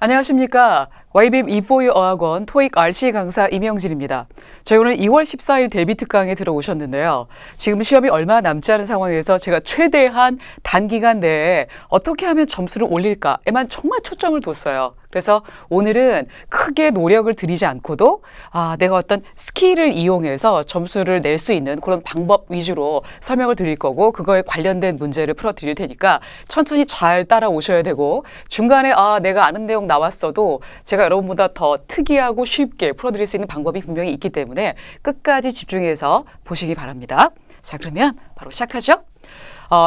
안녕하십니까. YBM E4U 어학원 토익 RCA 강사 임영진입니다. 저희 오늘 2월 14일 데뷔 특강에 들어오셨는데요. 지금 시험이 얼마 남지 않은 상황에서 제가 최대한 단기간 내에 어떻게 하면 점수를 올릴까에만 정말 초점을 뒀어요. 그래서 오늘은 크게 노력을 들이지 않고도 내가 어떤 스킬을 이용해서 점수를 낼 수 있는 그런 방법 위주로 설명을 드릴 거고, 그거에 관련된 문제를 풀어드릴 테니까 천천히 잘 따라오셔야 되고, 중간에 내가 아는 내용 나왔어도 제가 여러분보다 더 특이하고 쉽게 풀어드릴 수 있는 방법이 분명히 있기 때문에 끝까지 집중해서 보시기 바랍니다. 자, 그러면 바로 시작하죠.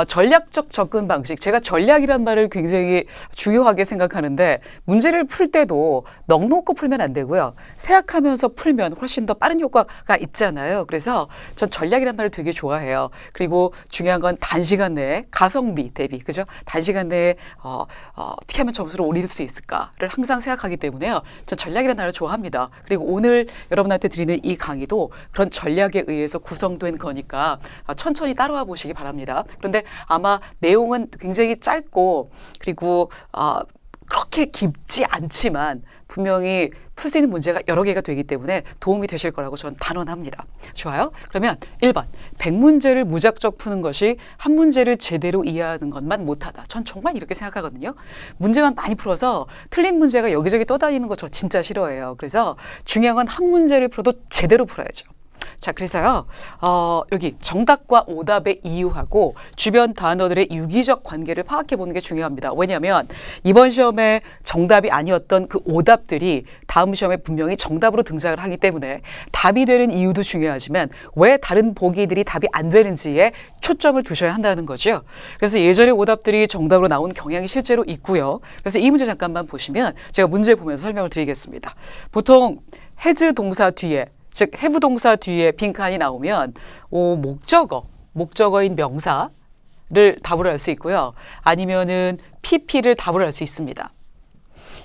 전략적 접근 방식. 제가 전략이란 말을 굉장히 중요하게 생각하는데, 문제를 풀 때도 넉넉히 풀면 안 되고요. 생각하면서 풀면 훨씬 더 빠른 효과가 있잖아요. 그래서 전 전략이란 말을 되게 좋아해요. 그리고 중요한 건 단시간 내에 가성비 대비, 그죠? 단시간 내에 어떻게 하면 점수를 올릴 수 있을까를 항상 생각하기 때문에요. 전 전략이란 말을 좋아합니다. 그리고 오늘 여러분한테 드리는 이 강의도 그런 전략에 의해서 구성된 거니까 천천히 따라와 보시기 바랍니다. 그런데 아마 내용은 굉장히 짧고, 그리고 그렇게 깊지 않지만 분명히 풀 수 있는 문제가 여러 개가 되기 때문에 도움이 되실 거라고 저는 단언합니다. 좋아요? 그러면 1번. 100문제를 무작정 푸는 것이 한 문제를 제대로 이해하는 것만 못하다. 전 정말 이렇게 생각하거든요. 문제만 많이 풀어서 틀린 문제가 여기저기 떠다니는 거 저 진짜 싫어해요. 그래서 중요한 건 한 문제를 풀어도 제대로 풀어야죠. 자, 그래서요, 여기 정답과 오답의 이유하고 주변 단어들의 유기적 관계를 파악해 보는 게 중요합니다. 왜냐하면 이번 시험에 정답이 아니었던 그 오답들이 다음 시험에 분명히 정답으로 등장을 하기 때문에 답이 되는 이유도 중요하지만 왜 다른 보기들이 답이 안 되는지에 초점을 두셔야 한다는 거죠. 그래서 예전에 오답들이 정답으로 나온 경향이 실제로 있고요. 그래서 이 문제 잠깐만 보시면 제가 문제 보면서 설명을 드리겠습니다. 보통 has 동사 뒤에, 즉 have 동사 뒤에 빈칸이 나오면 목적어인 명사를 답으로 할 수 있고요. 아니면은 PP를 답으로 할 수 있습니다.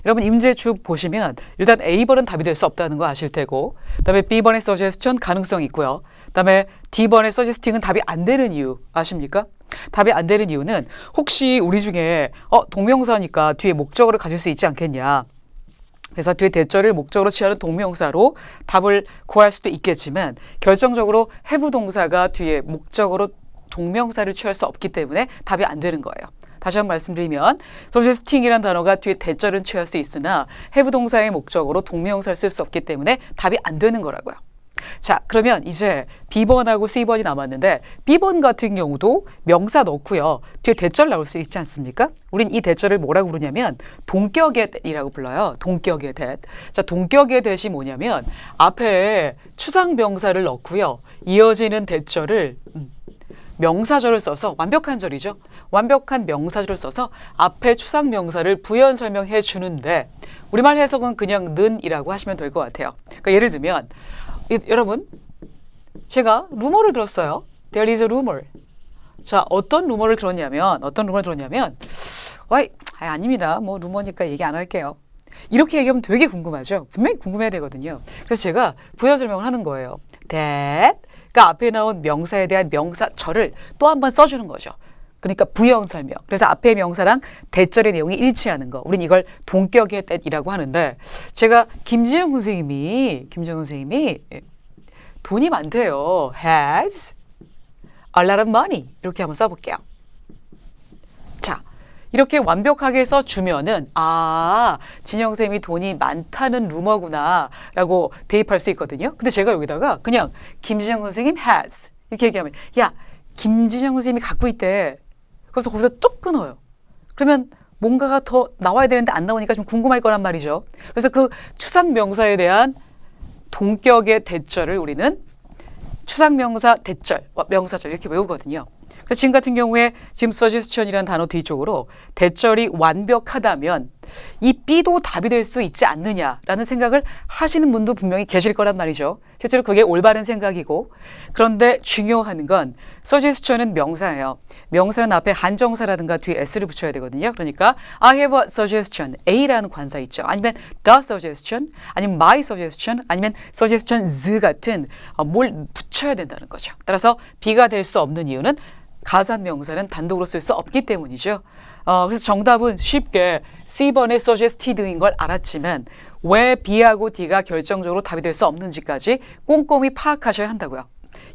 여러분 이 문제 쭉 보시면 일단 A번은 답이 될 수 없다는 거 아실 테고, 그다음에 B번의 suggestion 가능성이 있고요. 그다음에 D번의 suggesting은 답이 안 되는 이유 아십니까? 답이 안 되는 이유는 혹시 우리 중에 동명사니까 뒤에 목적어를 가질 수 있지 않겠냐. 그래서 뒤에 대절을 목적으로 취하는 동명사로 답을 구할 수도 있겠지만, 결정적으로 have 동사가 뒤에 목적으로 동명사를 취할 수 없기 때문에 답이 안 되는 거예요. 다시 한번 말씀드리면 suggesting이라는 단어가 뒤에 대절은 취할 수 있으나 have 동사의 목적으로 동명사를 쓸 수 없기 때문에 답이 안 되는 거라고요. 자, 그러면 이제 B번하고 C번이 남았는데, B번 같은 경우도 명사 넣고요. 뒤에 대절 나올 수 있지 않습니까? 우린 이 대절을 뭐라고 부르냐면 동격의 that이라고 불러요. 동격의 that. 자, 동격의 that이 뭐냐면 앞에 추상명사를 넣고요. 이어지는 대절을 명사절을 써서, 완벽한 절이죠. 완벽한 명사절을 써서 앞에 추상명사를 부연 설명해 주는데, 우리말 해석은 그냥 는이라고 하시면 될 것 같아요. 그러니까 예를 들면 여러분, 제가 루머를 들었어요. There is a rumor. 자, 어떤 루머를 들었냐면 아닙니다. 뭐 루머니까 얘기 안 할게요. 이렇게 얘기하면 되게 궁금하죠. 분명히 궁금해야 되거든요. 그래서 제가 부연 설명을 하는 거예요. that, 그러니까 앞에 나온 명사에 대한 명사절을 또 한 번 써주는 거죠. 그러니까 부연 설명. 그래서 앞에 명사랑 대절의 내용이 일치하는 거. 우린 이걸 동격의 that이라고 하는데, 제가 김지영 선생님이 돈이 많대요. has a lot of money. 이렇게 한번 써볼게요. 자, 이렇게 완벽하게 써주면은 진영 선생님이 돈이 많다는 루머구나 라고 대입할 수 있거든요. 근데 제가 여기다가 그냥 김지영 선생님 has 이렇게 얘기하면, 야, 김지영 선생님이 갖고 있대. 그래서 거기서 뚝 끊어요. 그러면 뭔가가 더 나와야 되는데 안 나오니까 좀 궁금할 거란 말이죠. 그래서 그 추상명사에 대한 동격의 대절을 우리는 추상명사 대절, 명사절 이렇게 외우거든요. 그래서 지금 같은 경우에 지금 suggestion이라는 단어 뒤쪽으로 대절이 완벽하다면 이 B도 답이 될 수 있지 않느냐라는 생각을 하시는 분도 분명히 계실 거란 말이죠. 실제로 그게 올바른 생각이고, 그런데 중요한 건 suggestion은 명사예요. 명사는 앞에 한정사라든가 뒤에 s를 붙여야 되거든요. 그러니까 I have a suggestion, A라는 관사 있죠. 아니면 the suggestion, 아니면 my suggestion, 아니면 suggestions 같은 뭘 붙여야 된다는 거죠. 따라서 B가 될 수 없는 이유는 가산명사는 단독으로 쓸 수 없기 때문이죠. 그래서 정답은 쉽게 C번의 suggested인 걸 알았지만 왜 B하고 D가 결정적으로 답이 될 수 없는지까지 꼼꼼히 파악하셔야 한다고요.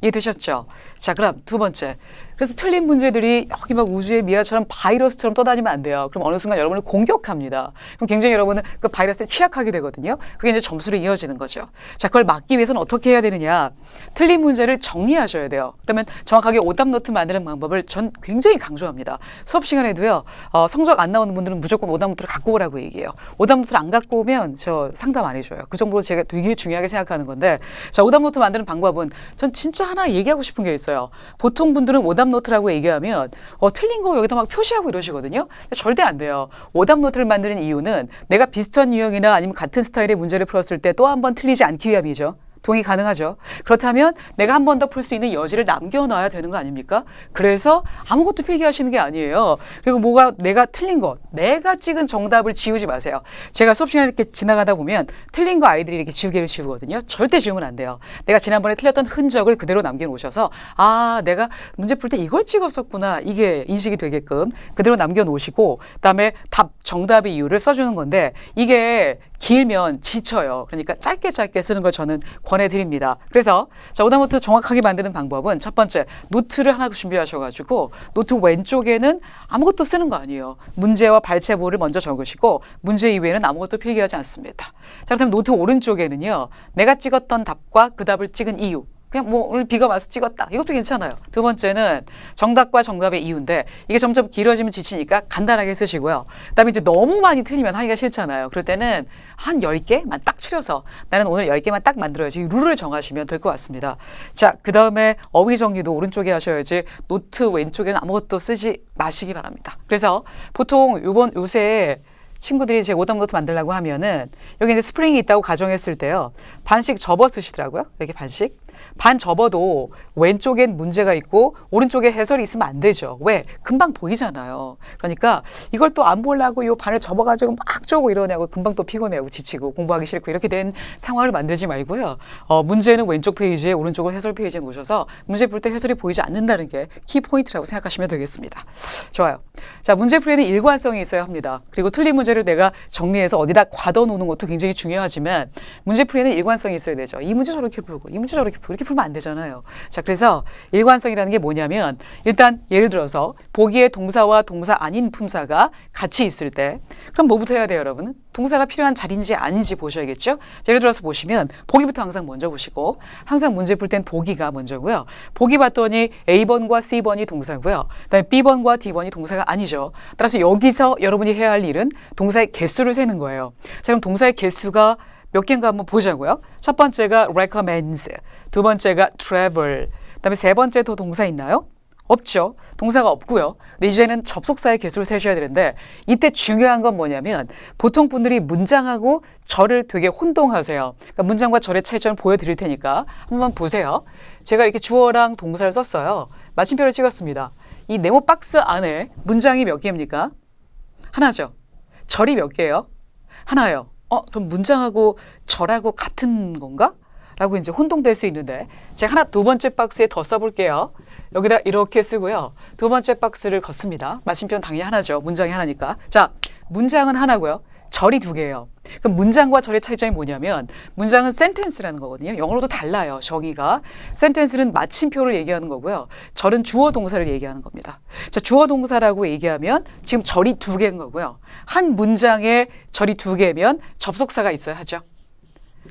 이해되셨죠? 자, 그럼 두 번째. 그래서 틀린 문제들이 여기 막 우주의 미라처럼 바이러스처럼 떠다니면 안 돼요. 그럼 어느 순간 여러분을 공격합니다. 그럼 굉장히 여러분은 그 바이러스에 취약하게 되거든요. 그게 이제 점수로 이어지는 거죠. 자, 그걸 막기 위해서는 어떻게 해야 되느냐? 틀린 문제를 정리하셔야 돼요. 그러면 정확하게 오답 노트 만드는 방법을 전 굉장히 강조합니다. 수업 시간에도요. 성적 안 나오는 분들은 무조건 오답 노트를 갖고 오라고 얘기해요. 오답 노트를 안 갖고 오면 저 상담 안 해줘요. 그 정도로 제가 되게 중요하게 생각하는 건데, 자, 오답 노트 만드는 방법은 전 진짜 하나 얘기하고 싶은 게 있어요. 보통 분들은 오답 노트라고 얘기하면 틀린 거 여기다 막 표시하고 이러시거든요. 절대 안 돼요. 오답 노트를 만드는 이유는 내가 비슷한 유형이나 아니면 같은 스타일의 문제를 풀었을 때 또 한 번 틀리지 않기 위함이죠. 동의 가능하죠. 그렇다면 내가 한 번 더 풀 수 있는 여지를 남겨놔야 되는 거 아닙니까? 그래서 아무것도 필기하시는 게 아니에요. 그리고 뭐가 내가 틀린 거, 내가 찍은 정답을 지우지 마세요. 제가 수업 시간에 이렇게 지나가다 보면 틀린 거 아이들이 이렇게 지우개를 지우거든요. 절대 지우면 안 돼요. 내가 지난번에 틀렸던 흔적을 그대로 남겨놓으셔서 아, 내가 문제 풀 때 이걸 찍었었구나. 이게 인식이 되게끔 그대로 남겨놓으시고 그다음에 정답의 이유를 써주는 건데 이게 길면 지쳐요. 그러니까 짧게 쓰는 걸 저는 권해드립니다. 그래서 자, 오답 노트 정확하게 만드는 방법은 첫 번째, 노트를 하나 준비하셔가지고 노트 왼쪽에는 아무것도 쓰는 거 아니에요. 문제와 발제보를 먼저 적으시고 문제 이외에는 아무것도 필기하지 않습니다. 자, 그렇다면 노트 오른쪽에는요. 내가 찍었던 답과 그 답을 찍은 이유. 그냥 뭐 오늘 비가 와서 찍었다. 이것도 괜찮아요. 두 번째는 정답과 정답의 이유인데 이게 점점 길어지면 지치니까 간단하게 쓰시고요. 그다음에 이제 너무 많이 틀리면 하기가 싫잖아요. 그럴 때는 한 10개만 딱 추려서 나는 오늘 10개만 딱 만들어야지 룰을 정하시면 될 것 같습니다. 자, 그다음에 어휘 정리도 오른쪽에 하셔야지 노트 왼쪽에는 아무것도 쓰지 마시기 바랍니다. 그래서 보통 요새 친구들이 제 오답 노트 만들려고 하면은 여기 이제 스프링이 있다고 가정했을 때요. 반씩 접어 쓰시더라고요. 이렇게 반 접어도 왼쪽엔 문제가 있고 오른쪽에 해설이 있으면 안 되죠. 왜? 금방 보이잖아요. 그러니까 이걸 또 안 보려고 이 반을 접어가지고 막 쪼고 이러냐고 금방 또 피곤해하고 지치고 공부하기 싫고 이렇게 된 상황을 만들지 말고요. 문제는 왼쪽 페이지에 오른쪽을 해설 페이지에 놓으셔서 문제 풀 때 해설이 보이지 않는다는 게 키포인트라고 생각하시면 되겠습니다. 좋아요. 자, 문제 풀이에는 일관성이 있어야 합니다. 그리고 틀린 문제를 내가 정리해서 어디다 과둬놓는 것도 굉장히 중요하지만 문제 풀이에는 일관성이 있어야 되죠. 이 문제 저렇게 풀고 이 문제 저렇게 풀고 이렇게 풀면 안 되잖아요. 자, 그래서 일관성이라는 게 뭐냐면 일단 예를 들어서 보기에 동사와 동사 아닌 품사가 같이 있을 때 그럼 뭐부터 해야 돼요, 여러분은? 동사가 필요한 자리인지 아닌지 보셔야겠죠? 예를 들어서 보시면 보기부터 항상 먼저 보시고 항상 문제 풀 땐 보기가 먼저고요. 보기 봤더니 A번과 C번이 동사고요. 그다음에 B번과 D번이 동사가 아니죠. 따라서 여기서 여러분이 해야 할 일은 동사의 개수를 세는 거예요. 자, 그럼 동사의 개수가 몇 개인가 한번 보자고요. 첫 번째가 recommends, 두 번째가 travel, 그다음에 세 번째도 동사 있나요? 없죠. 동사가 없고요. 근데 이제는 접속사의 개수를 세셔야 되는데 이때 중요한 건 뭐냐면 보통 분들이 문장하고 절을 되게 혼동하세요. 그러니까 문장과 절의 차이점을 보여드릴 테니까 한번 보세요. 제가 이렇게 주어랑 동사를 썼어요. 마침표를 찍었습니다. 이 네모 박스 안에 문장이 몇 개입니까? 하나죠. 절이 몇 개예요? 하나예요. 그럼 문장하고 절하고 같은 건가? 라고 이제 혼동될 수 있는데 제가 두 번째 박스에 더 써볼게요. 여기다 이렇게 쓰고요. 두 번째 박스를 걷습니다. 마침표는 당연히 하나죠. 문장이 하나니까. 자, 문장은 하나고요. 절이 두 개예요. 그럼 문장과 절의 차이점이 뭐냐면 문장은 sentence라는 거거든요. 영어로도 달라요. 정의가. sentence는 마침표를 얘기하는 거고요. 절은 주어 동사를 얘기하는 겁니다. 자, 주어 동사라고 얘기하면 지금 절이 두 개인 거고요. 한 문장에 절이 두 개면 접속사가 있어야 하죠.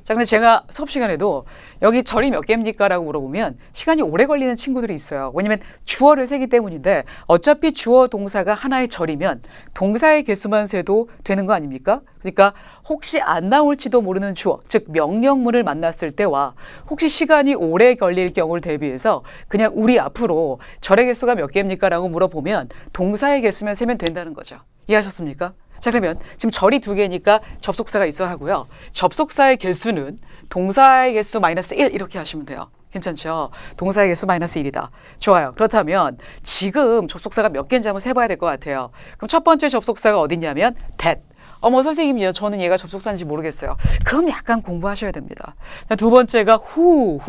자, 근데 제가 수업 시간에도 여기 절이 몇 개입니까? 라고 물어보면 시간이 오래 걸리는 친구들이 있어요. 왜냐면 주어를 세기 때문인데 어차피 주어 동사가 하나의 절이면 동사의 개수만 세도 되는 거 아닙니까? 그러니까 혹시 안 나올지도 모르는 주어, 즉 명령문을 만났을 때와 혹시 시간이 오래 걸릴 경우를 대비해서 그냥 우리 앞으로 절의 개수가 몇 개입니까? 라고 물어보면 동사의 개수만 세면 된다는 거죠. 이해하셨습니까? 자, 그러면 지금 절이 두 개니까 접속사가 있어야 하고요. 접속사의 개수는 동사의 개수 마이너스 1 이렇게 하시면 돼요. 괜찮죠? 동사의 개수 마이너스 1이다. 좋아요. 그렇다면 지금 접속사가 몇 개인지 한번 세봐야 될 것 같아요. 그럼 첫 번째 접속사가 어디냐면 that. 어머 선생님이요. 저는 얘가 접속사인지 모르겠어요. 그럼 약간 공부하셔야 됩니다. 두 번째가 후.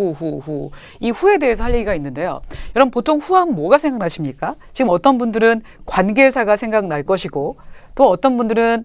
이 후에 대해서 할 얘기가 있는데요. 여러분 보통 후하면 뭐가 생각나십니까? 지금 어떤 분들은 관계사가 생각날 것이고 또 어떤 분들은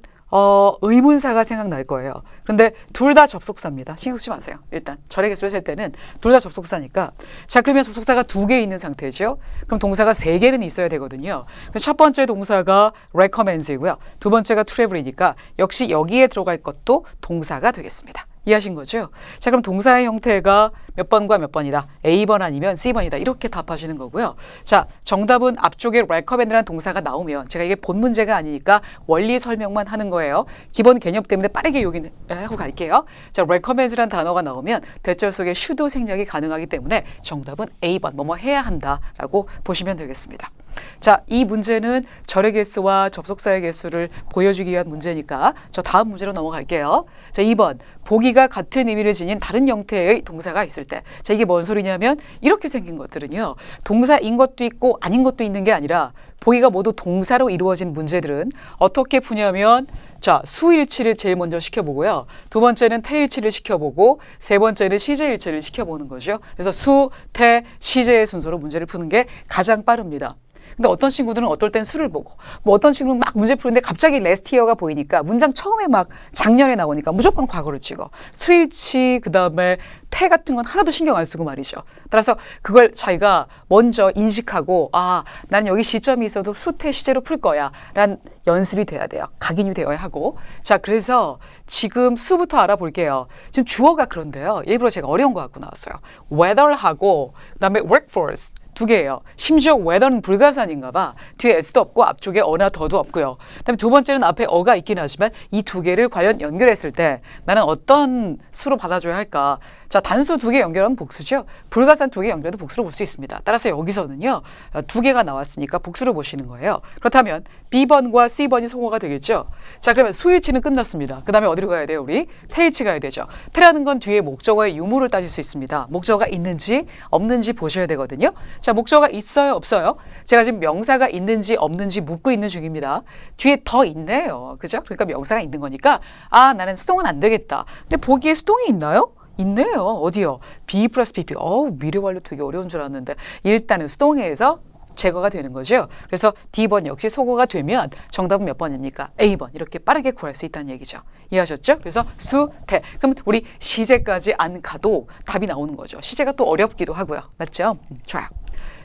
의문사가 생각날 거예요. 그런데 둘 다 접속사입니다. 신경 쓰지 마세요. 일단 절의 개수를 셀 때는 둘 다 접속사니까. 자, 그러면 접속사가 2개 있는 상태죠. 그럼 동사가 3개는 있어야 되거든요. 첫 번째 동사가 recommends이고요. 두 번째가 travel이니까 역시 여기에 들어갈 것도 동사가 되겠습니다. 이해하신 거죠? 자, 그럼 동사의 형태가 몇 번과 몇 번이다. A번 아니면 C번이다. 이렇게 답하시는 거고요. 자, 정답은 앞쪽에 recommend라는 동사가 나오면 제가 이게 본 문제가 아니니까 원리 설명만 하는 거예요. 기본 개념 때문에 빠르게 여기 하고 갈게요. 자, recommends라는 단어가 나오면 대절 속에 should 생략이 가능하기 때문에 정답은 A번 뭐뭐 해야 한다라고 보시면 되겠습니다. 자, 이 문제는 절의 개수와 접속사의 개수를 보여주기 위한 문제니까 저 다음 문제로 넘어갈게요. 자, 2번. 보기가 같은 의미를 지닌 다른 형태의 동사가 있을 때. 자, 이게 뭔 소리냐면 이렇게 생긴 것들은요. 동사인 것도 있고 아닌 것도 있는 게 아니라 보기가 모두 동사로 이루어진 문제들은 어떻게 푸냐면 자, 수일치를 제일 먼저 시켜보고요. 두 번째는 태일치를 시켜보고 세 번째는 시제일치를 시켜보는 거죠. 그래서 수, 태, 시제의 순서로 문제를 푸는 게 가장 빠릅니다. 근데 어떤 친구들은 어떨 땐 수를 보고 뭐 어떤 친구는 막 문제 푸는데 갑자기 레스트 이어가 보이니까 문장 처음에 막 작년에 나오니까 무조건 과거를 찍어. 수일치 그다음에 태 같은 건 하나도 신경 안 쓰고 말이죠. 따라서 그걸 자기가 먼저 인식하고 아, 나는 여기 시점이 있어도 수태 시제로 풀 거야 라는 연습이 돼야 돼요. 각인이 되어야 하고. 자, 그래서 지금 수부터 알아볼게요. 지금 주어가 그런데요. 일부러 제가 어려운 거 갖고 나왔어요. whether하고 그다음에 workforce 2개예요. 심지어 whether는 불가산인가 봐. 뒤에 s도 없고 앞쪽에 어나 더도 없고요. 그다음에 두 번째는 앞에 어가 있긴 하지만 이 2개를 과연 연결했을 때 나는 어떤 수로 받아줘야 할까? 자, 단수 2개 연결하면 복수죠. 불가산 2개 연결해도 복수로 볼 수 있습니다. 따라서 여기서는요. 2개가 나왔으니까 복수로 보시는 거예요. 그렇다면 B번과 C번이 성호가 되겠죠. 자, 그러면 수일치는 끝났습니다. 그 다음에 어디로 가야 돼요? 우리 태일치 가야 되죠. 태라는 건 뒤에 목적어의 유무를 따질 수 있습니다. 목적어가 있는지 없는지 보셔야 되거든요. 자, 목적어가 있어요? 없어요? 제가 지금 명사가 있는지 없는지 묻고 있는 중입니다. 뒤에 더 있네요. 그죠? 그러니까 명사가 있는 거니까 아, 나는 수동은 안 되겠다. 근데 보기에 수동이 있나요? 있네요. 어디요? B 플러스 PP. 미래 완료 되게 어려운 줄 알았는데 일단은 수동에서 제거가 되는 거죠. 그래서 D번 역시 소거가 되면 정답은 몇 번입니까? A번. 이렇게 빠르게 구할 수 있다는 얘기죠. 이해하셨죠? 그래서 수, 태. 그럼 우리 시제까지 안 가도 답이 나오는 거죠. 시제가 또 어렵기도 하고요. 맞죠? 좋아요.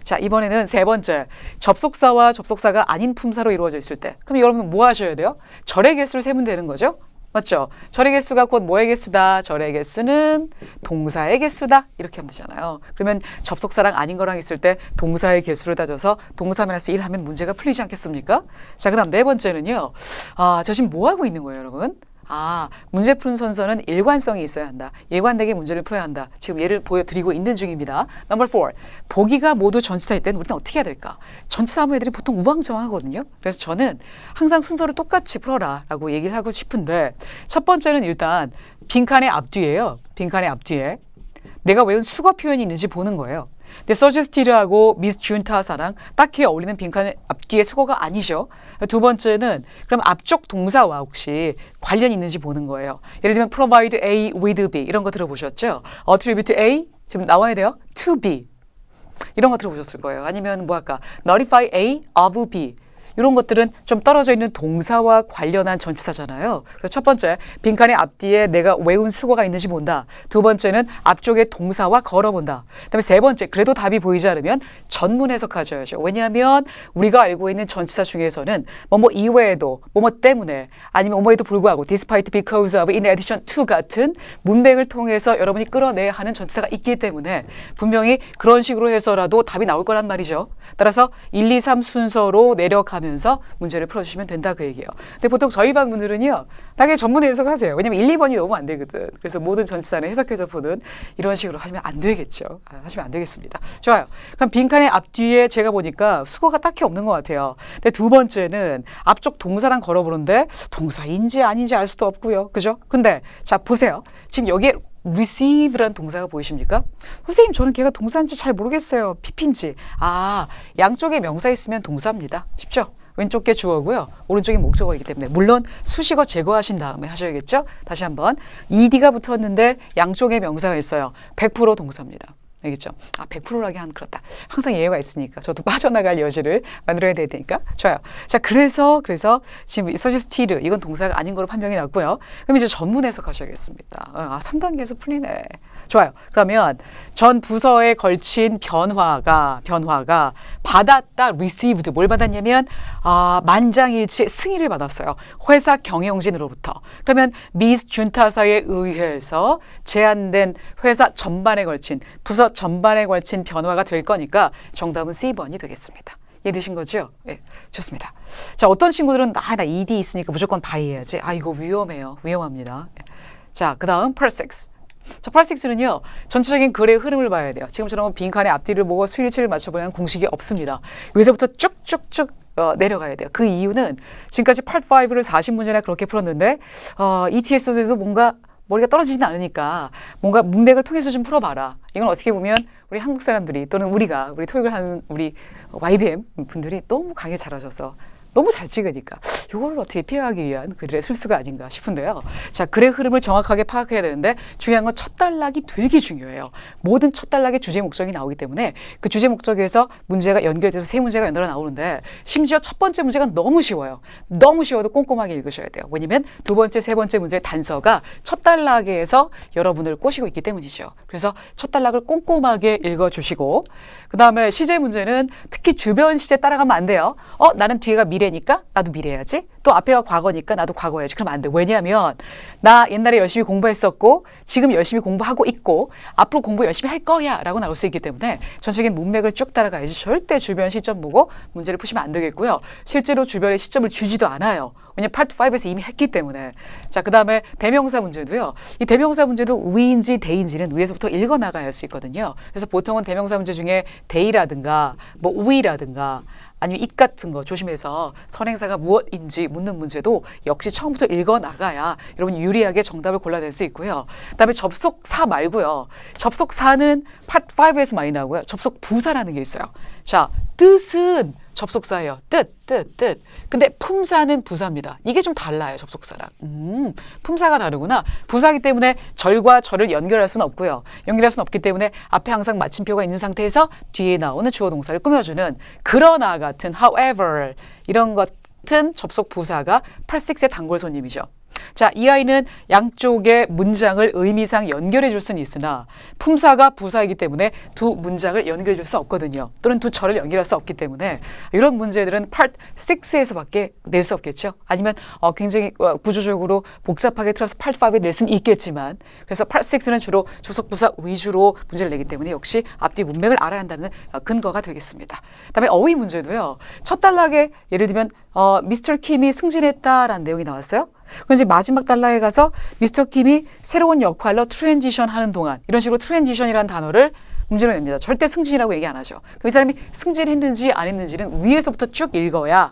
자, 이번에는 세 번째. 접속사와 접속사가 아닌 품사로 이루어져 있을 때. 그럼 여러분 뭐 하셔야 돼요? 절의 개수를 세면 되는 거죠? 맞죠? 절의 개수가 곧 뭐의 개수다? 절의 개수는 동사의 개수다. 이렇게 하면 되잖아요. 그러면 접속사랑 아닌 거랑 있을 때 동사의 개수를 따져서 동사 마이너스 1 하면 문제가 풀리지 않겠습니까? 자, 그 다음 네 번째는요. 아, 저 지금 뭐 하고 있는 거예요, 여러분? 아, 문제 푸는 선서는 일관성이 있어야 한다. 일관되게 문제를 풀어야 한다. 지금 예를 보여드리고 있는 중입니다. 넘버 4. 보기가 모두 전치사일 때는 우리는 어떻게 해야 될까? 전치사 하면 애들이 보통 우왕좌왕하거든요. 그래서 저는 항상 순서를 똑같이 풀어라 라고 얘기를 하고 싶은데 첫 번째는 일단 빈칸의 앞뒤에요. 빈칸의 앞뒤에 내가 외운 수거 표현이 있는지 보는 거예요. 근데 suggested하고 미스 준타사랑 딱히 어울리는 빈칸 앞뒤에 수거가 아니죠. 두 번째는 그럼 앞쪽 동사와 혹시 관련이 있는지 보는 거예요. 예를 들면 provide A with B 이런 거 들어보셨죠? attribute A 지금 나와야 돼요. to B 이런 거 들어보셨을 거예요. 아니면 뭐 할까? notify A of B 이런 것들은 좀 떨어져 있는 동사와 관련한 전치사잖아요. 그래서 첫 번째, 빈칸의 앞뒤에 내가 외운 수거가 있는지 본다. 두 번째는 앞쪽에 동사와 걸어본다. 그다음에 세 번째, 그래도 답이 보이지 않으면 전문 해석하셔야죠. 왜냐하면 우리가 알고 있는 전치사 중에서는 뭐뭐 이외에도, 뭐뭐 때문에, 아니면 뭐뭐에도 불구하고 despite, because of, in addition to 같은 문맥을 통해서 여러분이 끌어내야 하는 전치사가 있기 때문에 분명히 그런 식으로 해서라도 답이 나올 거란 말이죠. 따라서 1, 2, 3 순서로 내려가면 면서 문제를 풀어주시면 된다 그 얘기예요. 근데 보통 저희 반 분들은요. 당연히 전문 해석하세요. 왜냐면 1, 2번이 너무 안 되거든. 그래서 모든 전치사는 해석해서 푸는 이런 식으로 하시면 안 되겠죠. 하시면 안 되겠습니다. 좋아요. 그럼 빈칸의 앞뒤에 제가 보니까 수거가 딱히 없는 것 같아요. 근데 두 번째는 앞쪽 동사랑 걸어보는데 동사인지 아닌지 알 수도 없고요. 그죠? 근데 자 보세요. 지금 여기에 receive라는 동사가 보이십니까? 선생님 저는 걔가 동사인지 잘 모르겠어요. PP인지. 아, 양쪽에 명사 있으면 동사입니다. 쉽죠? 왼쪽 게 주어고요. 오른쪽이 목적어이기 때문에 물론 수식어 제거하신 다음에 하셔야겠죠. 다시 한번 ed가 붙었는데 양쪽에 명사가 있어요. 100% 동사입니다. 알겠죠? 100%라기 한 그렇다. 항상 예외가 있으니까 저도 빠져나갈 여지를 만들어야 되니까. 좋아요. 자, 그래서 지금 suggested 이건 동사가 아닌 걸로 판명이 났고요. 그럼 이제 전문 해석하셔야겠습니다. 3단계에서 풀리네. 좋아요. 그러면 전 부서에 걸친 변화가 받았다, received. 뭘 받았냐면 만장일치 승인을 받았어요. 회사 경영진으로부터. 그러면 미스 준타사에 의해서 제안된 회사 전반에 걸친 부서 전반에 걸친 변화가 될 거니까 정답은 C번이 되겠습니다. 이해되신 거죠? 네, 좋습니다. 자, 어떤 친구들은 나 ED 있으니까 무조건 바이 해야지. 이거 위험해요. 위험합니다. 자, 그 다음 part 6. 자, part 6는요. 전체적인 글의 흐름을 봐야 돼요. 지금처럼 빈칸의 앞뒤를 보고 수일치를 맞춰보려는 공식이 없습니다. 여기서부터 쭉쭉쭉 내려가야 돼요. 그 이유는 지금까지 part 5를 40문제나 그렇게 풀었는데 ETS에도 뭔가 머리가 떨어지진 않으니까 뭔가 문맥을 통해서 좀 풀어봐라. 이건 어떻게 보면 우리 한국 사람들이 또는 우리 토익을 하는 우리 YBM 분들이 너무 강의 잘하셔서 너무 잘 찍으니까 이걸 어떻게 피하기 위한 그들의 술수가 아닌가 싶은데요. 자, 글의 흐름을 정확하게 파악해야 되는데 중요한 건 첫 단락이 되게 중요해요. 모든 첫 단락에 주제 목적이 나오기 때문에 그 주제 목적에서 문제가 연결돼서 세 문제가 연달아 나오는데 심지어 첫 번째 문제가 너무 쉬워요. 너무 쉬워도 꼼꼼하게 읽으셔야 돼요. 왜냐면 두 번째, 세 번째 문제의 단서가 첫 단락에서 여러분을 꼬시고 있기 때문이죠. 그래서 첫 단락을 꼼꼼하게 읽어주시고 그 다음에 시제 문제는 특히 주변 시제 따라가면 안 돼요. 나는 뒤에가 미래니까 나도 미래야지. 또 앞에가 과거니까 나도 과거야지. 그러면 안 돼. 왜냐하면 나 옛날에 열심히 공부했었고 지금 열심히 공부하고 있고 앞으로 공부 열심히 할 거야 라고 나올 수 있기 때문에 전체적인 문맥을 쭉 따라가야지. 절대 주변 시점 보고 문제를 푸시면 안 되겠고요. 실제로 주변에 시점을 주지도 않아요. 왜냐면 파트 5에서 이미 했기 때문에. 자, 그 다음에 대명사 문제도요. 이 대명사 문제도 we인지 they인지는 위에서부터 읽어나가야 할 수 있거든요. 그래서 보통은 대명사 문제 중에 they라든가 뭐 we라든가 아니면 it 같은 거 조심해서 선행사가 무엇인지 묻는 문제도 역시 처음부터 읽어나가야 여러분 유리하게 정답을 골라낼 수 있고요. 그다음에 접속사 말고요. 접속사는 파트 5에서 많이 나오고요. 접속 부사라는 게 있어요. 자, 뜻은 접속사예요. 뜻. 근데 품사는 부사입니다. 이게 좀 달라요, 접속사랑. 품사가 다르구나. 부사이기 때문에 절과 절을 연결할 수는 없고요. 연결할 수는 없기 때문에 앞에 항상 마침표가 있는 상태에서 뒤에 나오는 주어 동사를 꾸며주는 그러나 같은 however 이런 같은 접속 부사가 part 6의 단골 손님이죠. 자, 이 아이는 양쪽의 문장을 의미상 연결해 줄 수는 있으나 품사가 부사이기 때문에 두 문장을 연결해 줄 수 없거든요. 또는 두 절을 연결할 수 없기 때문에 이런 문제들은 part 6에서밖에 낼 수 없겠죠. 아니면 굉장히 구조적으로 복잡하게 틀어서 part 5에 낼 수는 있겠지만 그래서 part 6는 주로 접속 부사 위주로 문제를 내기 때문에 역시 앞뒤 문맥을 알아야 한다는 근거가 되겠습니다. 그다음에 어휘 문제도요. 첫 단락에 예를 들면 미스터 킴이 승진했다라는 내용이 나왔어요. 그럼 이제 마지막 단락에 가서 미스터 킴이 새로운 역할로 트랜지션 하는 동안 이런 식으로 트랜지션이라는 단어를 문제로 냅니다. 절대 승진이라고 얘기 안 하죠. 그럼 이 사람이 승진했는지 안 했는지는 위에서부터 쭉 읽어야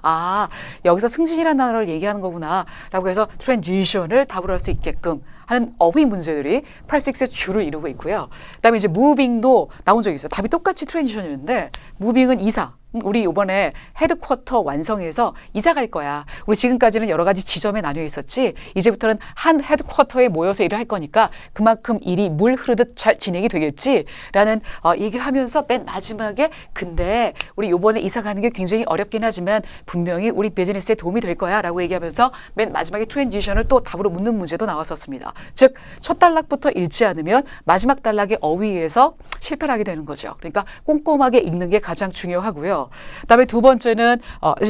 여기서 승진이라는 단어를 얘기하는 거구나 라고 해서 트랜지션을 답으로 할 수 있게끔 하는 어휘 문제들이 part 6의 주를 이루고 있고요. 그다음에 이제 moving도 나온 적이 있어요. 답이 똑같이 트랜지션이었는데 moving은 이사. 우리 이번에 헤드쿼터 완성해서 이사 갈 거야. 우리 지금까지는 여러 가지 지점에 나뉘어 있었지. 이제부터는 한 헤드쿼터에 모여서 일을 할 거니까 그만큼 일이 물 흐르듯 잘 진행이 되겠지. 라는 얘기를 하면서 맨 마지막에 근데 우리 이번에 이사 가는 게 굉장히 어렵긴 하지만 분명히 우리 비즈니스에 도움이 될 거야 라고 얘기하면서 맨 마지막에 트랜지션을 또 답으로 묻는 문제도 나왔었습니다. 즉, 첫 단락부터 읽지 않으면 마지막 단락의 어휘에서 실패를 하게 되는 거죠. 그러니까 꼼꼼하게 읽는 게 가장 중요하고요. 그다음에 두 번째는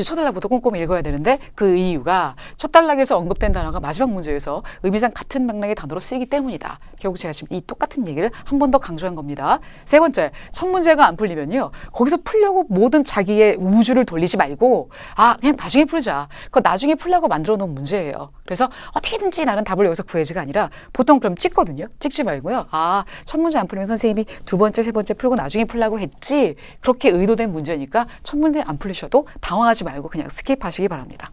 첫 단락부터 꼼꼼히 읽어야 되는데 그 이유가 첫 단락에서 언급된 단어가 마지막 문제에서 의미상 같은 맥락의 단어로 쓰이기 때문이다. 결국 제가 지금 이 똑같은 얘기를 한 번 더 강조한 겁니다. 세 번째, 첫 문제가 안 풀리면요. 거기서 풀려고 모든 자기의 우주를 돌리지 말고 그냥 나중에 풀자. 그거 나중에 풀려고 만들어 놓은 문제예요. 그래서 어떻게든지 나는 답을 여기서 구해지가 아니라 보통 그럼 찍거든요. 찍지 말고요. 첫 문제 안 풀리면 선생님이 두 번째, 세 번째 풀고 나중에 풀려고 했지. 그렇게 의도된 문제니까 첫 문제 안 풀리셔도 당황하지 말고 그냥 스킵하시기 바랍니다.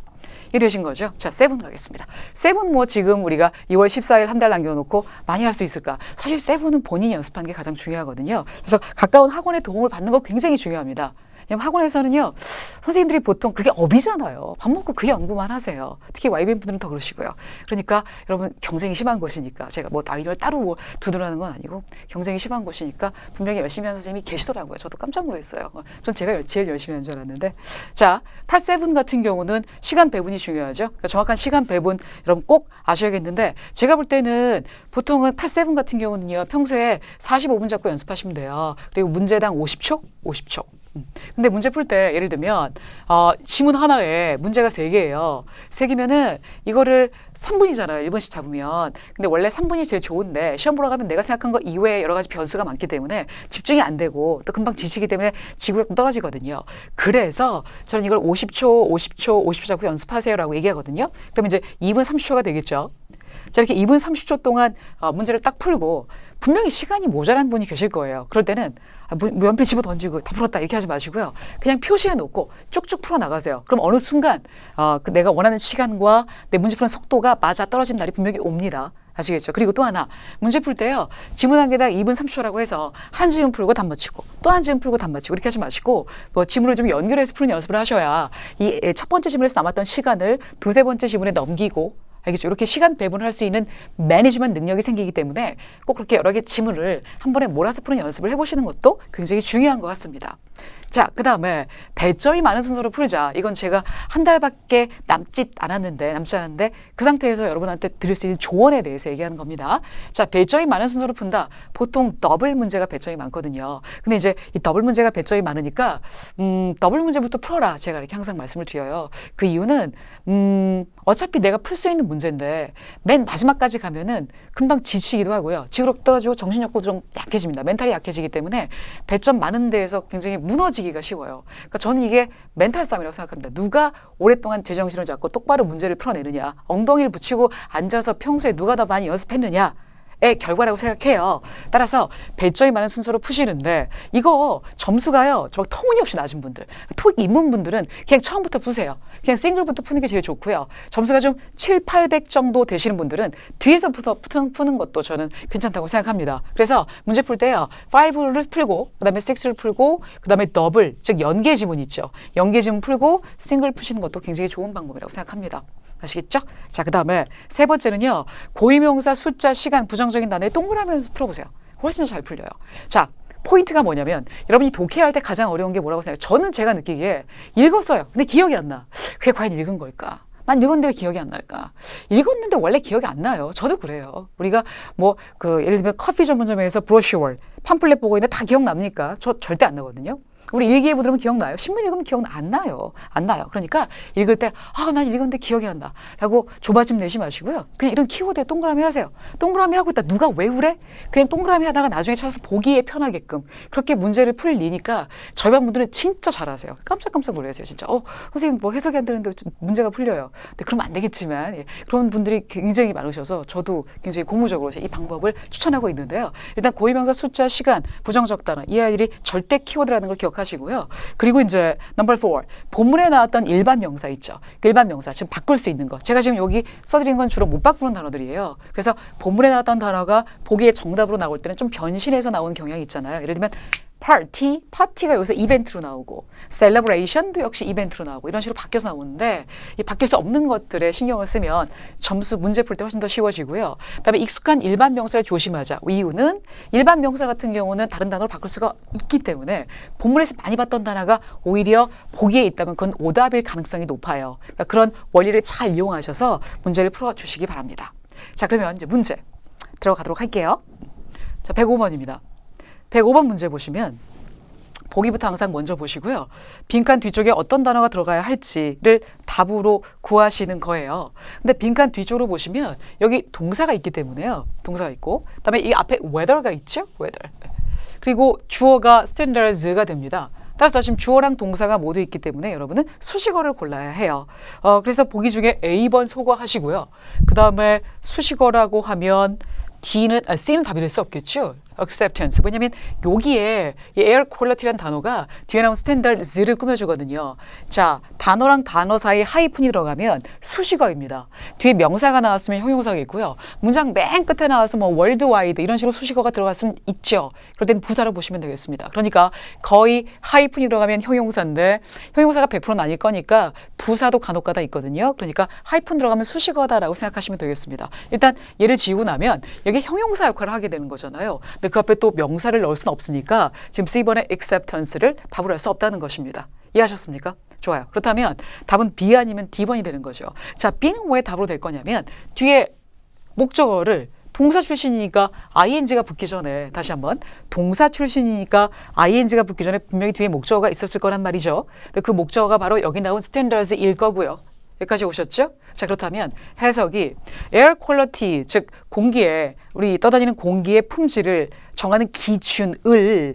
이해되신 거죠? 자, 7 가겠습니다. 7 지금 우리가 2월 14일 한 달 남겨놓고 많이 할 수 있을까? 사실 7은 본인이 연습하는 게 가장 중요하거든요. 그래서 가까운 학원의 도움을 받는 거 굉장히 중요합니다. 왜냐면 학원에서는요, 선생님들이 보통 그게 업이잖아요. 밥 먹고 그 연구만 하세요. 특히 YBM 분들은 더 그러시고요. 그러니까 여러분 경쟁이 심한 곳이니까 제가 뭐 아이를 따로 뭐 두드러는 건 아니고 경쟁이 심한 곳이니까 분명히 열심히 하는 선생님이 계시더라고요. 저도 깜짝 놀랐어요. 전 제가 제일 열심히 한 줄 알았는데. 자, 8-7 같은 경우는 시간 배분이 중요하죠. 그러니까 정확한 시간 배분 여러분 꼭 아셔야겠는데 제가 볼 때는 보통은 8-7 같은 경우는요. 평소에 45분 잡고 연습하시면 돼요. 그리고 문제당 50초? 50초. 근데 문제 풀 때 예를 들면 지문 하나에 문제가 3개예요. 3개면은 이거를 3분이잖아요. 1분씩 잡으면. 근데 원래 3분이 제일 좋은데 시험 보러 가면 내가 생각한 거 이외에 여러 가지 변수가 많기 때문에 집중이 안 되고 또 금방 지치기 때문에 지구력도 떨어지거든요. 그래서 저는 이걸 50초, 50초, 50초 잡고 연습하세요라고 얘기하거든요. 그럼 이제 2분 30초가 되겠죠. 자, 이렇게 2분 30초 동안 문제를 딱 풀고 분명히 시간이 모자란 분이 계실 거예요. 그럴 때는 연필 집어 던지고 다 풀었다 이렇게 하지 마시고요. 그냥 표시해 놓고 쭉쭉 풀어 나가세요. 그럼 어느 순간 내가 원하는 시간과 내 문제 푸는 속도가 맞아 떨어진 날이 분명히 옵니다. 아시겠죠? 그리고 또 하나 문제 풀 때요. 지문 한 개당 2분 30초라고 해서 한 지문 풀고 답 맞히고 또 한 지문 풀고 답 맞히고 이렇게 하지 마시고 뭐 지문을 좀 연결해서 푸는 연습을 하셔야 이 첫 번째 지문에서 남았던 시간을 두세 번째 지문에 넘기고 알겠죠? 이렇게 시간 배분을 할 수 있는 매니지먼트 능력이 생기기 때문에 꼭 그렇게 여러 개 지문을 한 번에 몰아서 푸는 연습을 해보시는 것도 굉장히 중요한 것 같습니다. 자, 그 다음에 배점이 많은 순서로 풀자. 이건 제가 한 달밖에 남지 않았는데 그 상태에서 여러분한테 드릴 수 있는 조언에 대해서 얘기하는 겁니다. 자, 배점이 많은 순서로 푼다. 보통 더블 문제가 배점이 많거든요. 근데 이제 이 더블 문제가 배점이 많으니까 더블 문제부터 풀어라. 제가 이렇게 항상 말씀을 드려요. 그 이유는 어차피 내가 풀 수 있는 문제인데 맨 마지막까지 가면은 금방 지치기도 하고요. 지구력 떨어지고 정신력도 좀 약해집니다. 멘탈이 약해지기 때문에 배점 많은 데에서 굉장히 무너지기가 쉬워요. 그러니까 저는 이게 멘탈 싸움이라고 생각합니다. 누가 오랫동안 제정신을 잡고 똑바로 문제를 풀어내느냐. 엉덩이를 붙이고 앉아서 평소에 누가 더 많이 연습했느냐. 의 결과라고 생각해요. 따라서 배점이 많은 순서로 푸시는데 이거 점수가요. 저 터무니없이 낮은 분들, 토익 입문 분들은 그냥 처음부터 푸세요. 그냥 싱글부터 푸는 게 제일 좋고요. 점수가 좀 7, 800 정도 되시는 분들은 뒤에서부터 푸는 것도 저는 괜찮다고 생각합니다. 그래서 문제 풀 때요. 5를 풀고 그다음에 6를 풀고 그다음에 더블, 즉 연계 지문 있죠. 연계 지문 풀고 싱글 푸시는 것도 굉장히 좋은 방법이라고 생각합니다. 아시겠죠? 자, 그 다음에 세 번째는요. 고유명사, 숫자, 시간, 부정적인 단어에 동그라미 풀어보세요. 훨씬 더 잘 풀려요. 자, 포인트가 뭐냐면 여러분이 독해할 때 가장 어려운 게 뭐라고 생각해요? 저는 제가 느끼기에 읽었어요. 근데 기억이 안 나. 그게 과연 읽은 걸까? 난 읽었는데 왜 기억이 안 날까? 읽었는데 원래 기억이 안 나요. 저도 그래요. 우리가 예를 들면 커피 전문점에서 브로셔, 팜플렛 보고 있는데 다 기억납니까? 저 절대 안 나거든요. 우리 일기예보 들으면 기억나요? 신문 읽으면 기억 안 나요. 안 나요. 그러니까 읽을 때 난 읽었는데 기억이 안 나. 라고 조바심 내지 마시고요. 그냥 이런 키워드에 동그라미 하세요. 동그라미 하고 있다. 누가 외우래? 그냥 동그라미 하다가 나중에 찾아서 보기에 편하게끔 그렇게 문제를 풀리니까 절반 분들은 진짜 잘하세요. 깜짝깜짝 놀라세요. 진짜. 선생님 뭐 해석이 안 되는데 문제가 풀려요. 근데 그러면 안 되겠지만 그런 분들이 굉장히 많으셔서 저도 굉장히 고무적으로 이 방법을 추천하고 있는데요. 일단 고유명사, 숫자, 시간, 부정적 단어 이 아이들이 절대 키워드라는 걸 기억하시고요. 그리고 이제 넘버 4 본문에 나왔던 일반 명사 있죠. 그 일반 명사 지금 바꿀 수 있는 거. 제가 지금 여기 써드린 건 주로 못 바꾸는 단어들이에요. 그래서 본문에 나왔던 단어가 보기에 정답으로 나올 때는 좀 변신해서 나오는 경향이 있잖아요. 예를 들면 파티가 여기서 이벤트로 나오고 셀러브레이션도 역시 이벤트로 나오고 이런 식으로 바뀌어서 나오는데 이 바뀔 수 없는 것들에 신경을 쓰면 점수 문제 풀 때 훨씬 더 쉬워지고요. 그다음에 익숙한 일반 명사를 조심하자. 이유는 일반 명사 같은 경우는 다른 단어로 바꿀 수가 있기 때문에 본문에서 많이 봤던 단어가 오히려 보기에 있다면 그건 오답일 가능성이 높아요. 그러니까 그런 원리를 잘 이용하셔서 문제를 풀어주시기 바랍니다. 자, 그러면 이제 문제 들어가도록 할게요. 자, 105번입니다. 105번 문제 보시면 보기부터 항상 먼저 보시고요. 빈칸 뒤쪽에 어떤 단어가 들어가야 할지를 답으로 구하시는 거예요. 근데 빈칸 뒤쪽으로 보시면 여기 동사가 있기 때문에요. 동사가 있고 그다음에 이 앞에 weather가 있죠. weather. 그리고 주어가 standards가 됩니다. 따라서 지금 주어랑 동사가 모두 있기 때문에 여러분은 수식어를 골라야 해요. 그래서 보기 중에 A번 소거하시고요. 그 다음에 수식어라고 하면 C는 답이 될 수 없겠죠. acceptance. 왜냐면 여기에 이 air quality라는 단어가 뒤에 나온 standards를 꾸며주거든요. 자, 단어랑 단어 사이에 하이픈이 들어가면 수식어입니다. 뒤에 명사가 나왔으면 형용사가 있고요. 문장 맨 끝에 나와서 뭐 worldwide 이런 식으로 수식어가 들어갈 수는 있죠. 그럴 때는 부사로 보시면 되겠습니다. 그러니까 거의 하이픈이 들어가면 형용사인데 형용사가 100%는 아닐 거니까 부사도 간혹가다 있거든요. 그러니까 하이픈 들어가면 수식어다라고 생각하시면 되겠습니다. 일단 얘를 지우고 나면 여기 형용사 역할을 하게 되는 거잖아요. 근데 그 앞에 또 명사를 넣을 수는 없으니까 지금 C번의 acceptance를 답으로 할 수 없다는 것입니다. 이해하셨습니까? 좋아요. 그렇다면 답은 B 아니면 D번이 되는 거죠. 자, B는 왜 답으로 될 거냐면 뒤에 목적어를 동사 출신이니까 ing가 붙기 전에 다시 한번 동사 출신이니까 ing가 붙기 전에 분명히 뒤에 목적어가 있었을 거란 말이죠. 근데 그 목적어가 바로 여기 나온 standards일 거고요. 여기까지 오셨죠? 자, 그렇다면 해석이 air quality, 즉 공기의 우리 떠다니는 공기의 품질을 정하는 기준을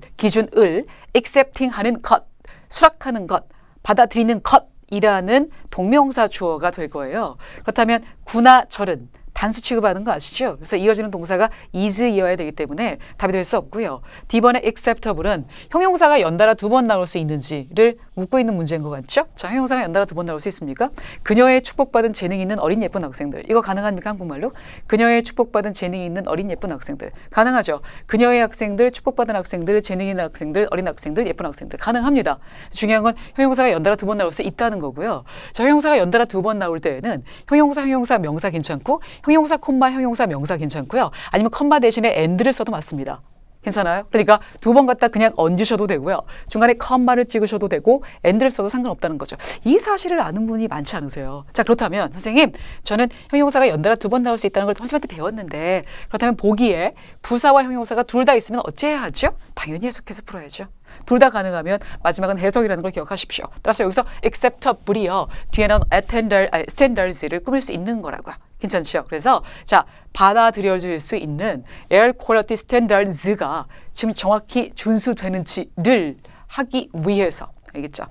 accepting 하는 것, 수락하는 것, 받아들이는 것이라는 동명사 주어가 될 거예요. 그렇다면 구나 절은 단수 취급하는 거 아시죠? 그래서 이어지는 동사가 is이어야 되기 때문에 답이 될 수 없고요. D번의 acceptable은 형용사가 연달아 2번 나올 수 있는지를 묻고 있는 문제인 것 같죠? 자, 형용사가 연달아 2번 나올 수 있습니까? 그녀의 축복받은 재능이 있는 어린 예쁜 학생들. 이거 가능합니까? 한국말로? 그녀의 축복받은 재능이 있는 어린 예쁜 학생들. 가능하죠? 그녀의 학생들, 축복받은 학생들, 재능 있는 학생들, 어린 학생들, 예쁜 학생들. 가능합니다. 중요한 건 형용사가 연달아 2번 나올 수 있다는 거고요. 자, 형용사가 연달아 2번 나올 때에는 형용사, 명사 괜찮고 형용사, 콤마, 형용사, 명사 괜찮고요. 아니면 컴마 대신에 and를 써도 맞습니다. 괜찮아요? 그러니까 2번 갖다 그냥 얹으셔도 되고요. 중간에 컴마를 찍으셔도 되고 and를 써도 상관없다는 거죠. 이 사실을 아는 분이 많지 않으세요. 자, 그렇다면 선생님, 저는 형용사가 연달아 2번 나올 수 있다는 걸 선생님한테 배웠는데 그렇다면 보기에 부사와 형용사가 둘 다 있으면 어찌해야 하죠? 당연히 해석해서 풀어야죠. 둘 다 가능하면 마지막은 해석이라는 걸 기억하십시오. 따라서 여기서 acceptable이요. 뒤에 나온 standards를 꾸밀 수 있는 거라고요. 괜찮죠? 그래서 자, 받아들여질 수 있는 air quality standards가 지금 정확히 준수되는지를 하기 위해서 알겠죠?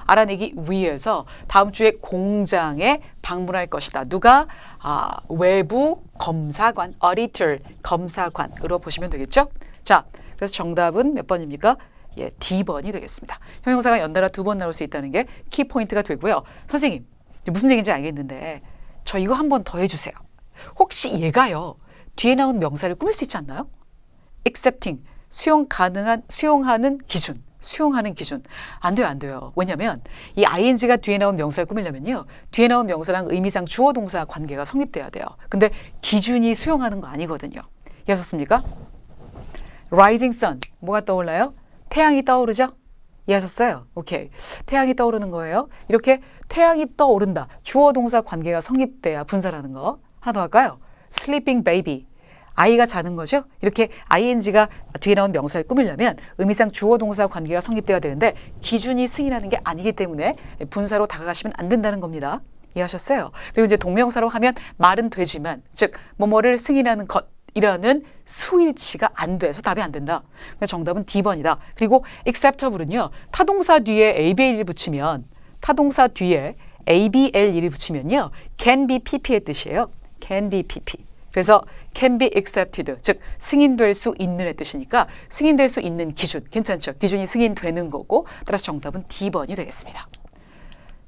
알아내기 위해서 다음 주에 공장에 방문할 것이다. 누가? 외부 검사관, auditor, 검사관으로 보시면 되겠죠? 자, 그래서 정답은 몇 번입니까? 예, D번이 되겠습니다. 형용사가 연달아 2번 나올 수 있다는 게 키포인트가 되고요. 선생님, 무슨 얘기인지 알겠는데 저 이거 한 번 더 해주세요. 혹시 얘가요, 뒤에 나온 명사를 꾸밀 수 있지 않나요? accepting, 수용하는 기준. 안 돼요. 왜냐면 이 ing가 뒤에 나온 명사를 꾸밀려면요, 뒤에 나온 명사랑 의미상 주어 동사 관계가 성립돼야 돼요. 근데 기준이 수용하는 거 아니거든요. 이해하셨습니까? rising sun, 뭐가 떠올라요? 태양이 떠오르죠? 이해하셨어요? 오케이. 태양이 떠오르는 거예요. 이렇게 태양이 떠오른다. 주어 동사 관계가 성립돼야 분사라는 거. 하나 더 할까요? sleeping baby. 아이가 자는 거죠? 이렇게 ing가 뒤에 나온 명사를 꾸밀려면 의미상 주어 동사 관계가 성립돼야 되는데 기준이 승인하는 게 아니기 때문에 분사로 다가가시면 안 된다는 겁니다. 이해하셨어요? 그리고 이제 동명사로 하면 말은 되지만, 즉 뭐뭐를 승인하는 것 이라는 수일치가 안 돼서 답이 안 된다. 그래서 정답은 D번이다. 그리고 acceptable은요, 타동사 뒤에 ABL을 붙이면, 타동사 뒤에 ABL을 붙이면요, can be PP의 뜻이에요. can be PP. 그래서 can be accepted, 즉 승인될 수 있는의 뜻이니까 승인될 수 있는 기준, 괜찮죠? 기준이 승인되는 거고, 따라서 정답은 D번이 되겠습니다.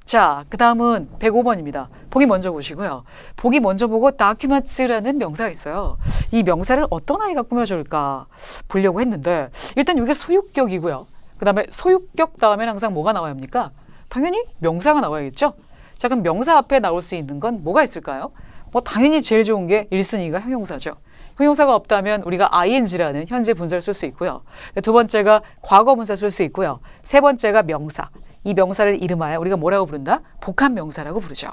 자, 그 다음은 105번입니다. 보기 먼저 보시고요. 보기 먼저 보고 documents라는 명사가 있어요. 이 명사를 어떤 아이가 꾸며줄까 보려고 했는데, 일단 이게 소유격이고요. 그 다음에 소유격 다음에는 항상 뭐가 나와야 합니까? 당연히 명사가 나와야겠죠? 자, 그럼 명사 앞에 나올 수 있는 건 뭐가 있을까요? 뭐 당연히 제일 좋은 게 1순위가 형용사죠. 형용사가 없다면 우리가 ing라는 현재 분사를 쓸 수 있고요. 두 번째가 과거 분사 쓸 수 있고요. 세 번째가 명사. 이 명사를 이름하여 우리가 뭐라고 부른다? 복합 명사라고 부르죠.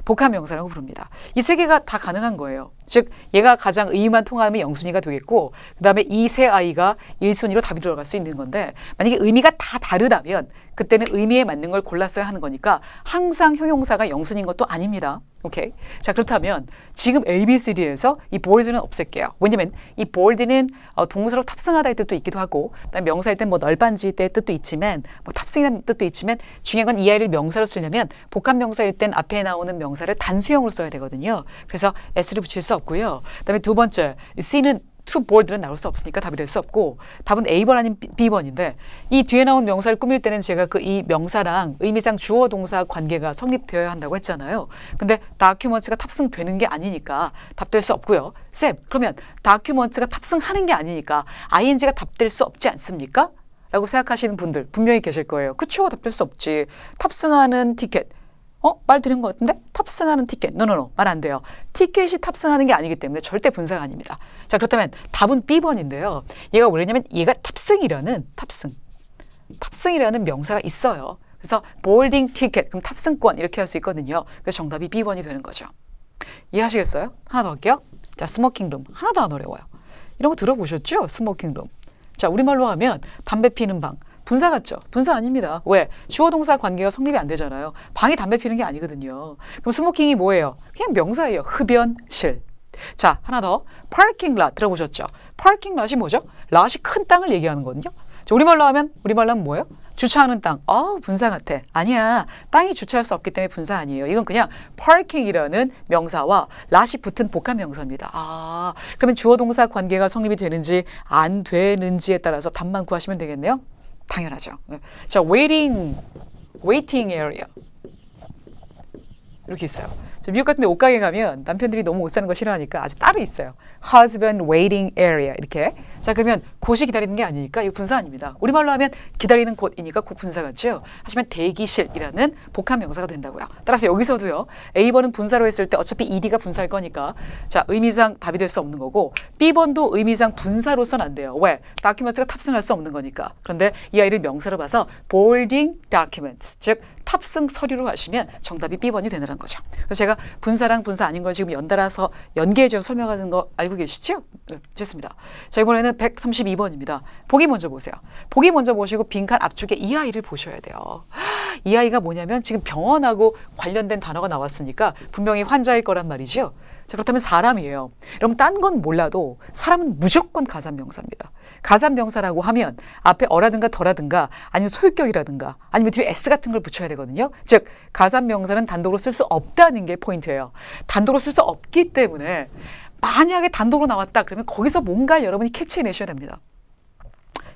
복합 명사라고 부릅니다. 이 세 개가 다 가능한 거예요. 즉 얘가 가장 의미만 통하면 0순위가 되겠고, 그 다음에 이 세 아이가 1순위로 답이 들어갈 수 있는 건데, 만약에 의미가 다 다르다면 그때는 의미에 맞는 걸 골랐어야 하는 거니까 항상 형용사가 0순위인 것도 아닙니다. 오케이. 자, 그렇다면 지금 ABCD에서 이 board는 없앨게요. 왜냐면 이 board는 동사로 탑승하다의 뜻도 있기도 하고, 그다음에 명사일 땐 뭐 널빤지 때의 뜻도 있지만, 뭐 탑승이라는 뜻도 있지만, 중요한 건 이 아이를 명사로 쓰려면 복합 명사일 땐 앞에 나오는 명사를 단수형으로 써야 되거든요. 그래서 s를 붙일 수 없고요. 그다음에 두 번째, C는 to board는 나올 수 없으니까 답이 될 수 없고, 답은 A번 아닌 B번인데, 이 뒤에 나온 명사를 꾸밀 때는 제가 이 명사랑 의미상 주어 동사 관계가 성립되어야 한다고 했잖아요. 근데 다큐먼트가 탑승되는 게 아니니까 답될 수 없고요. 쌤, 그러면 다큐먼트가 탑승하는 게 아니니까 ing가 답될 수 없지 않습니까? 라고 생각하시는 분들 분명히 계실 거예요. 그쵸? 답될 수 없지. 탑승하는 티켓. 말 들은 것 같은데? 탑승하는 티켓. 노노노. 말 안 돼요. 티켓이 탑승하는 게 아니기 때문에 절대 분사가 아닙니다. 자, 그렇다면 답은 B번인데요. 얘가 뭐냐면 얘가 탑승이라는 명사가 있어요. 그래서 boarding ticket, 그럼 탑승권 이렇게 할 수 있거든요. 그래서 정답이 B번이 되는 거죠. 이해하시겠어요? 하나 더 할게요. 자, 스모킹룸. 하나도 안 어려워요. 이런 거 들어보셨죠? 스모킹룸. 자, 우리말로 하면 담배 피는 방. 분사 같죠? 분사 아닙니다. 왜? 주어 동사 관계가 성립이 안 되잖아요. 방에 담배 피는 게 아니거든요. 그럼 스모킹이 뭐예요? 그냥 명사예요. 흡연실. 자, 하나 더. 파킹 랏 들어보셨죠? 파킹 랏이 뭐죠? 랏이 큰 땅을 얘기하는 거거든요. 자, 우리말로 하면 뭐예요? 주차하는 땅. 분사 같아. 아니야. 땅이 주차할 수 없기 때문에 분사 아니에요. 이건 그냥 parking이라는 명사와 lat이 붙은 복합 명사입니다. 그러면 주어 동사 관계가 성립이 되는지 안 되는지에 따라서 답만 구하시면 되겠네요. 당연하죠. 자, waiting area. 이렇게 있어요. 미국 같은 데 옷가게 가면 남편들이 너무 옷 사는 거 싫어하니까 아주 따로 있어요. husband waiting area 이렇게. 자, 그러면 곳이 기다리는 게 아니니까 이거 분사 아닙니다. 우리말로 하면 기다리는 곳이니까 곧 분사 같죠. 하지만 대기실이라는 복합 명사가 된다고요. 따라서 여기서도요. A번은 분사로 했을 때 어차피 ED가 분사일 거니까 자, 의미상 답이 될 수 없는 거고 B번도 의미상 분사로서는 안 돼요. 왜? 다큐멘트가 탑승할 수 없는 거니까. 그런데 이 아이를 명사로 봐서 boarding documents, 즉 탑승 서류로 하시면 정답이 B번이 되는 거죠. 그래서 제가 분사랑 분사 아닌 걸 지금 연달아서 연계해서 설명하는 거 알고 계시죠? 네, 좋습니다. 자, 이번에는 132번입니다. 보기 먼저 보세요. 보기 먼저 보시고 빈칸 앞쪽에 이 아이를 보셔야 돼요. 이 아이가 뭐냐면 지금 병원하고 관련된 단어가 나왔으니까 분명히 환자일 거란 말이죠. 자, 그렇다면 사람이에요. 여러분 딴 건 몰라도 사람은 무조건 가산명사입니다. 가산명사라고 하면 앞에 어라든가 더라든가 아니면 소유격이라든가 아니면 뒤에 s 같은 걸 붙여야 되거든요. 즉 가산명사는 단독으로 쓸 수 없다는 게 포인트예요. 단독으로 쓸 수 없기 때문에 만약에 단독으로 나왔다 그러면 거기서 뭔가 여러분이 캐치해내셔야 됩니다.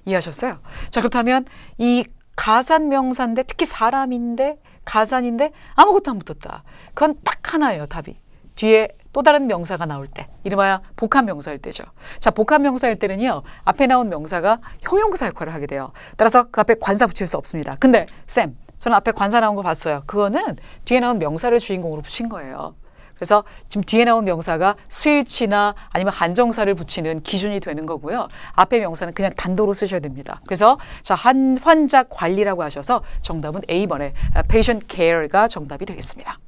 이해하셨어요? 자, 그렇다면 이 가산명사인데 특히 사람인데 가산인데 아무것도 안 붙었다. 그건 딱 하나예요. 답이. 뒤에 또 다른 명사가 나올 때 이름하여 복합명사일 때죠. 자, 복합명사일 때는요. 앞에 나온 명사가 형용사 역할을 하게 돼요. 따라서 그 앞에 관사 붙일 수 없습니다. 근데 쌤, 저는 앞에 관사 나온 거 봤어요. 그거는 뒤에 나온 명사를 주인공으로 붙인 거예요. 그래서 지금 뒤에 나온 명사가 수일치나 아니면 한정사를 붙이는 기준이 되는 거고요. 앞에 명사는 그냥 단도로 쓰셔야 됩니다. 그래서 자, 환자 관리라고 하셔서 정답은 A번에 patient care가 정답이 되겠습니다.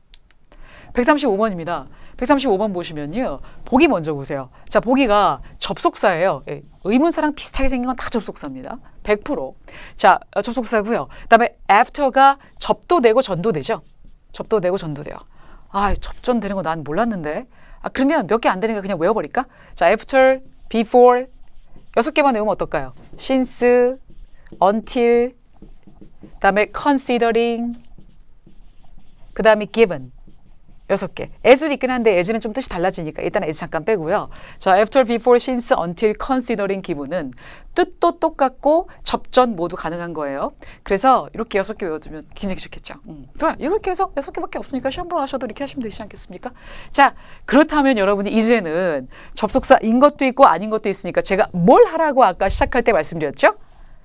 135번입니다. 135번 보시면요. 보기 먼저 보세요. 자, 보기가 접속사예요. 의문사랑 비슷하게 생긴 건 다 접속사입니다. 100%. 자, 접속사고요. 그다음에 after가 접도되고 전도되죠. 접도되고 전도돼요. 접전되는 거 난 몰랐는데. 그러면 몇 개 안 되니까 그냥 외워버릴까? 자, after, before 6개만 외우면 어떨까요? since, until, 그다음에 considering, 그다음에 given 6개. as도 있긴 한데 as는 좀 뜻이 달라지니까 일단 as 잠깐 빼고요. 자, after, before, since, until, considering, given은 뜻도 똑같고 접전 모두 가능한 거예요. 그래서 이렇게 6개 외워두면 굉장히 좋겠죠. 좋아요. 이렇게 해서 6개밖에 없으니까 시험 보러 가셔도 이렇게 하시면 되지 않겠습니까? 자, 그렇다면 여러분이 이제는 접속사인 것도 있고 아닌 것도 있으니까 제가 뭘 하라고 아까 시작할 때 말씀드렸죠?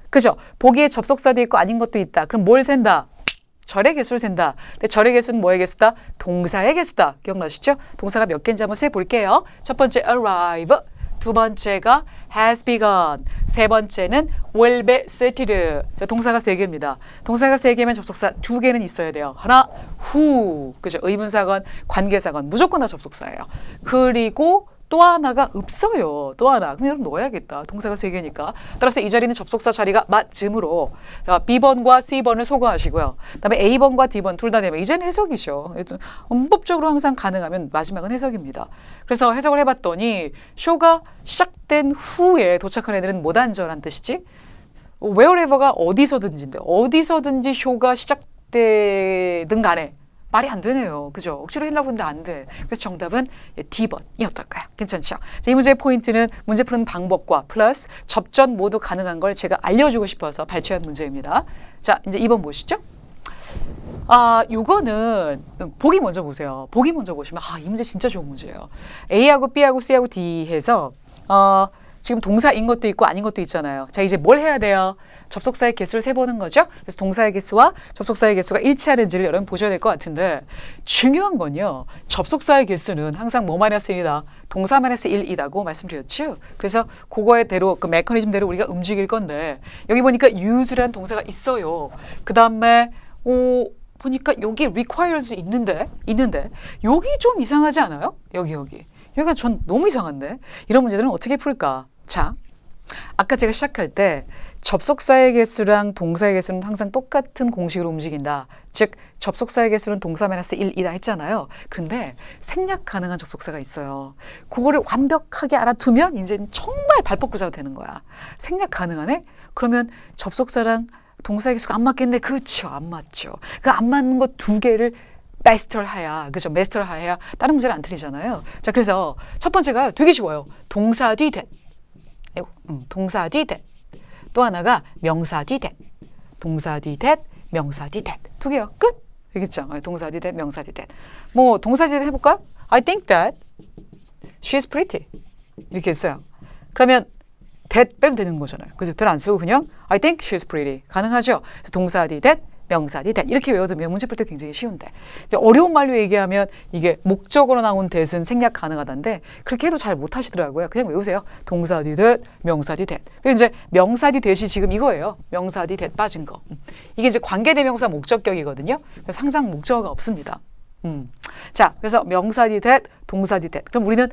그죠? 보기에 접속사도 있고 아닌 것도 있다. 그럼 뭘 센다? 절의 개수를 센다. 근데 절의 개수는 뭐의 개수다? 동사의 개수다. 기억나시죠? 동사가 몇 개인지 한번 세볼게요. 첫 번째 arrive, 두 번째가 has begun, 세 번째는 will be settled. 자, 동사가 3개입니다. 동사가 3개면 접속사 2개는 있어야 돼요. 하나, who, 그죠? 의문사건, 관계사건 무조건 다 접속사예요. 그리고 또 하나가 없어요. 또 하나. 그럼 여러분 넣어야겠다. 동사가 3개니까. 따라서 이 자리는 접속사 자리가 맞음으로 B번과 C번을 소거하시고요. 그다음에 A번과 D번 둘 다 되면 이제는 해석이죠. 문법적으로 항상 가능하면 마지막은 해석입니다. 그래서 해석을 해봤더니 쇼가 시작된 후에 도착한 애들은 못 안전한 뜻이지. wherever가 어디서든지인데 어디서든지 쇼가 시작되든 간에 말이 안 되네요. 그죠? 억지로 하려고 했는데 안 돼. 그래서 정답은 D번이 어떨까요? 괜찮죠? 자, 이 문제의 포인트는 문제 푸는 방법과 플러스 접전 모두 가능한 걸 제가 알려주고 싶어서 발췌한 문제입니다. 자, 이제 2번 보시죠. 요거는 보기 먼저 보세요. 보기 먼저 보시면 이 문제 진짜 좋은 문제예요. A하고 B하고 C하고 D 해서 지금 동사인 것도 있고 아닌 것도 있잖아요. 자, 이제 뭘 해야 돼요? 접속사의 개수를 세보는 거죠. 그래서 동사의 개수와 접속사의 개수가 일치하는지를 여러분 보셔야 될 것 같은데 중요한 건요. 접속사의 개수는 항상 뭐 마이너스 1이다. 동사 마이너스 1이라고 말씀드렸죠. 그래서 그거에 대로 그 메커니즘대로 우리가 움직일 건데 여기 보니까 use라는 동사가 있어요. 그 다음에 보니까 여기 requires 있는데 여기 좀 이상하지 않아요? 여기가 전 너무 이상한데 이런 문제들은 어떻게 풀까? 자, 아까 제가 시작할 때 접속사의 개수랑 동사의 개수는 항상 똑같은 공식으로 움직인다. 즉 접속사의 개수는 동사 마이너스 1이다 했잖아요. 그런데 생략 가능한 접속사가 있어요. 그거를 완벽하게 알아두면 이제 정말 발 뻗고 자도 되는 거야. 생략 가능하네? 그러면 접속사랑 동사의 개수가 안 맞겠네. 그렇죠. 안 맞죠. 그 안 맞는 것 2개를 마스터를 해야, 그죠? 마스터를 해야 다른 문제를 안 틀리잖아요. 자, 그래서 첫 번째가 되게 쉬워요. 동사 뒤 that. 동사 뒤 that. 또 하나가 명사 뒤 that. 동사 뒤 that, 명사 뒤 that. 2개요. 끝. 알겠죠? 동사 뒤 that, 명사 뒤 that. 뭐 동사 뒤 that 해볼까? I think that she's pretty. 이렇게 했어요. 그러면 that 빼면 되는 거잖아요. 그죠? that 안 쓰고 그냥 I think she's pretty. 가능하죠? 그래서 동사 뒤 that, 명사 뒤 that 이렇게 외워두면 문제 풀 때 굉장히 쉬운데 이제 어려운 말로 얘기하면 이게 목적으로 나온 that은 생략 가능하다는데 그렇게 해도 잘 못하시더라고요. 그냥 외우세요. 동사 뒤 that, 명사 뒤 that. 그리고 이제 명사 뒤 that이 지금 이거예요. 명사 뒤 that 빠진 거. 이게 이제 관계대명사 목적격이거든요. 그래서 항상 목적어가 없습니다. 자, 그래서 명사 뒤 that, 동사 뒤 that. 그럼 우리는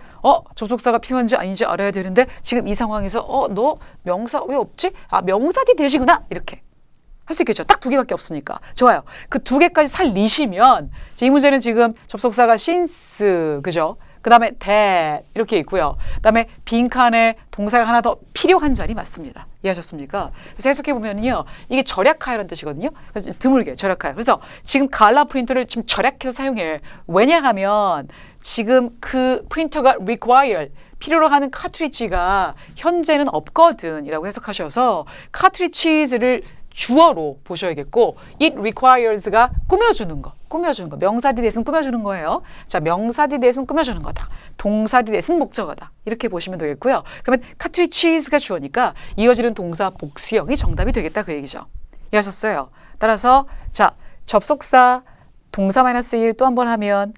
접속사가 필요한지 아닌지 알아야 되는데 지금 이 상황에서 너 명사 왜 없지? 명사 뒤 that이구나. 이렇게. 할 수 있겠죠. 딱 2개밖에 없으니까. 좋아요. 그 2개까지 살리시면 이 문제는 지금 접속사가 since, 그죠? 그 다음에 that 이렇게 있고요. 그 다음에 빈칸에 동사가 하나 더 필요한 자리 맞습니다. 이해하셨습니까? 그래서 해석해보면요. 이게 절약하여라는 뜻이거든요. 그래서 드물게 절약하여. 그래서 지금 갈라 프린터를 좀 절약해서 사용해. 왜냐하면 지금 그 프린터가 require 필요로 하는 카트리지가 현재는 없거든 이라고 해석하셔서 카트리지를 주어로 보셔야겠고 it requires가 꾸며주는 거. 명사 뒤 that은 꾸며주는 거예요. 자, 명사 뒤 that은 꾸며주는 거다. 동사 뒤 that은 목적어다. 이렇게 보시면 되겠고요. 그러면 cartridges가 주어니까 이어지는 동사 복수형이 정답이 되겠다 그 얘기죠. 이해하셨어요? 따라서 자, 접속사 동사 마이너스 1 또 한 번 하면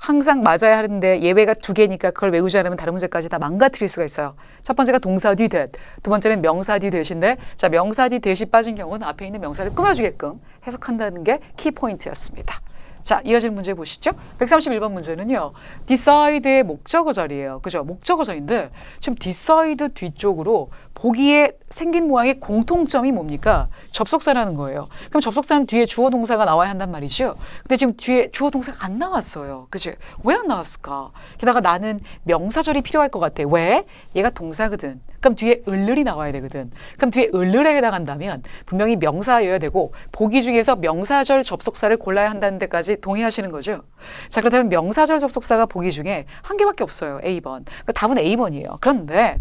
항상 맞아야 하는데 예외가 2개니까 그걸 외우지 않으면 다른 문제까지 다 망가뜨릴 수가 있어요. 첫 번째가 동사 뒤 that, 두 번째는 명사 뒤 that인데 자, 명사 뒤 that이 빠진 경우는 앞에 있는 명사를 꾸며주게끔 해석한다는 게 키포인트였습니다. 자, 이어지는 문제 보시죠. 131번 문제는요. decide의 목적어 자리예요. 그죠? 목적어 자리인데 지금 decide 뒤쪽으로 보기에 생긴 모양의 공통점이 뭡니까? 접속사라는 거예요. 그럼 접속사는 뒤에 주어 동사가 나와야 한단 말이죠. 근데 지금 뒤에 주어 동사가 안 나왔어요. 그치? 왜 안 나왔을까? 게다가 나는 명사절이 필요할 것 같아. 왜? 얘가 동사거든. 그럼 뒤에 을을이 나와야 되거든. 그럼 뒤에 을을에 해당한다면 분명히 명사여야 되고 보기 중에서 명사절 접속사를 골라야 한다는 데까지 동의하시는 거죠. 자, 그렇다면 명사절 접속사가 보기 중에 한 개밖에 없어요. A번. 답은 A번이에요. 그런데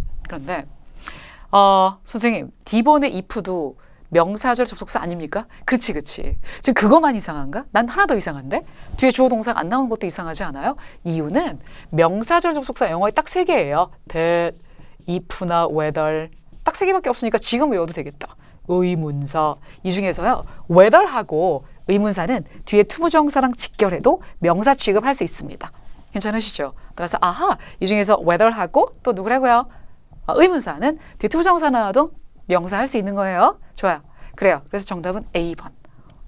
선생님, D번의 if도 명사절 접속사 아닙니까? 그치. 지금 그것만 이상한가? 난 하나 더 이상한데? 뒤에 주어 동사가 안 나오는 것도 이상하지 않아요? 이유는 명사절 접속사 영어에 딱 3개예요. that, if나 whether. 딱 3개밖에 없으니까 지금 외워도 되겠다. 의문사. 이 중에서요. whether하고 의문사는 뒤에 투부정사랑 직결해도 명사 취급할 수 있습니다. 괜찮으시죠? 따라서 이 중에서 whether하고 또 누구라고요? 의문사는 뒤에 투부정사 나와도 명사 할 수 있는 거예요. 좋아요. 그래요. 그래서 정답은 A번.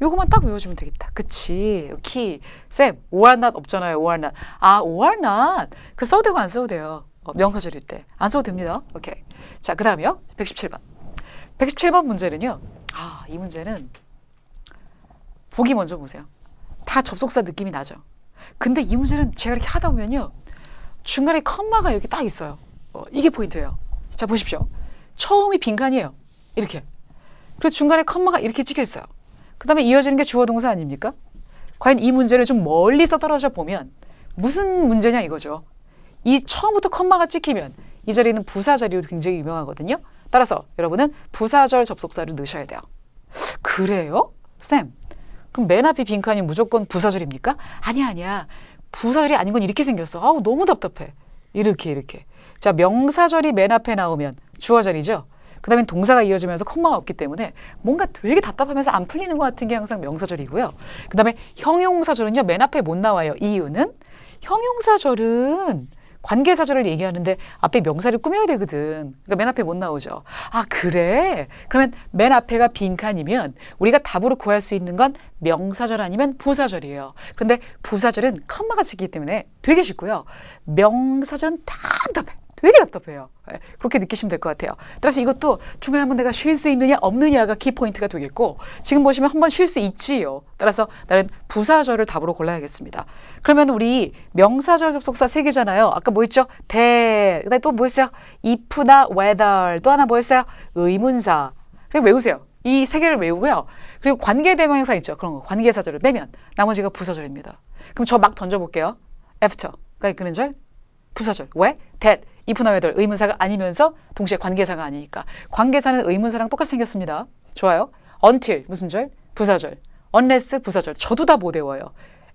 요거만 딱 외워주면 되겠다. 그치? 키. 쌤, or not 없잖아요. or not. or not. 그 써도 되고 안 써도 돼요. 명사절일 때. 안 써도 됩니다. 오케이. 자, 그 다음이요. 117번. 117번 문제는요. 이 문제는 보기 먼저 보세요. 다 접속사 느낌이 나죠. 근데 이 문제는 제가 이렇게 하다 보면요. 중간에 컴마가 이렇게 딱 있어요. 이게 포인트예요. 자, 보십시오. 처음이 빈칸이에요. 이렇게. 그리고 중간에 컴마가 이렇게 찍혀 있어요. 그 다음에 이어지는 게 주어 동사 아닙니까? 과연 이 문제를 좀 멀리서 떨어져 보면 무슨 문제냐 이거죠. 이 처음부터 컴마가 찍히면 이 자리는 부사 자리로 굉장히 유명하거든요. 따라서 여러분은 부사절 접속사를 넣으셔야 돼요. 그래요? 쌤, 그럼 맨 앞이 빈칸이 무조건 부사절입니까? 아니야. 부사절이 아닌 건 이렇게 생겼어. 아우, 너무 답답해. 이렇게. 자, 명사절이 맨 앞에 나오면 주어절이죠. 그 다음에 동사가 이어지면서 컴마가 없기 때문에 뭔가 되게 답답하면서 안 풀리는 것 같은 게 항상 명사절이고요. 그 다음에 형용사절은요, 맨 앞에 못 나와요. 이유는 형용사절은 관계사절을 얘기하는데 앞에 명사를 꾸며야 되거든. 그러니까 맨 앞에 못 나오죠. 그래? 그러면 맨 앞에가 빈칸이면 우리가 답으로 구할 수 있는 건 명사절 아니면 부사절이에요. 그런데 부사절은 컴마가 찍히기 때문에 되게 쉽고요. 명사절은 답답해. 되게 답답해요. 그렇게 느끼시면 될 것 같아요. 따라서 이것도 중간에 한번 내가 쉴 수 있느냐 없느냐가 키포인트가 되겠고, 지금 보시면 한번 쉴 수 있지요. 따라서 나는 부사절을 답으로 골라야겠습니다. 그러면 우리 명사절 접속사 3개잖아요. 아까 뭐 있죠? 대, 그다음에 또 뭐 있어요? if나 whether, 또 하나 뭐 있어요? 의문사. 그리고 외우세요. 이 3개를 외우고요. 그리고 관계대명사 있죠. 그런 거 관계사절을 빼면 나머지가 부사절입니다. 그럼 저 막 던져볼게요. after가 이끄는 절 부사절. 왜? that, if나 whether 의문사가 아니면서 동시에 관계사가 아니니까. 관계사는 의문사랑 똑같이 생겼습니다. 좋아요. until 무슨 절? 부사절. unless 부사절. 저도 다 못 외워요.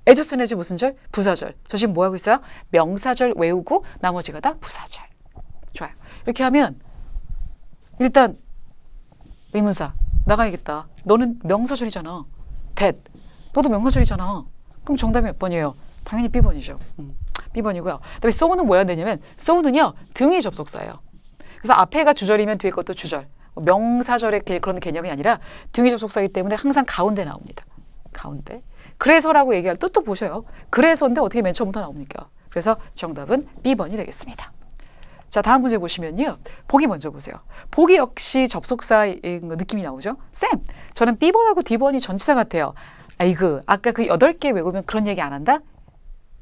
as soon as 무슨 절? 부사절. 저 지금 뭐 하고 있어요? 명사절 외우고 나머지가 다 부사절. 좋아요. 이렇게 하면 일단 의문사 나가야겠다. 너는 명사절이잖아. that. 너도 명사절이잖아. 그럼 정답이 몇 번이에요? 당연히 B번이죠. B번이고요. 그다음에 so는 뭐야 되냐면 so는요 등이 접속사예요. 그래서 앞에가 주절이면 뒤에 것도 주절. 명사절의 그런 개념이 아니라 등이 접속사이기 때문에 항상 가운데 나옵니다. 가운데. 그래서라고 얘기할 뜻도 보셔요. 그래서인데 어떻게 맨 처음부터 나옵니까? 그래서 정답은 B번이 되겠습니다. 자, 다음 문제 보시면요. 보기 먼저 보세요. 보기 역시 접속사의 느낌이 나오죠? 쌤, 저는 B번하고 D번이 전치사 같아요. 아이고, 아까 그 8개 외우면 그런 얘기 안 한다?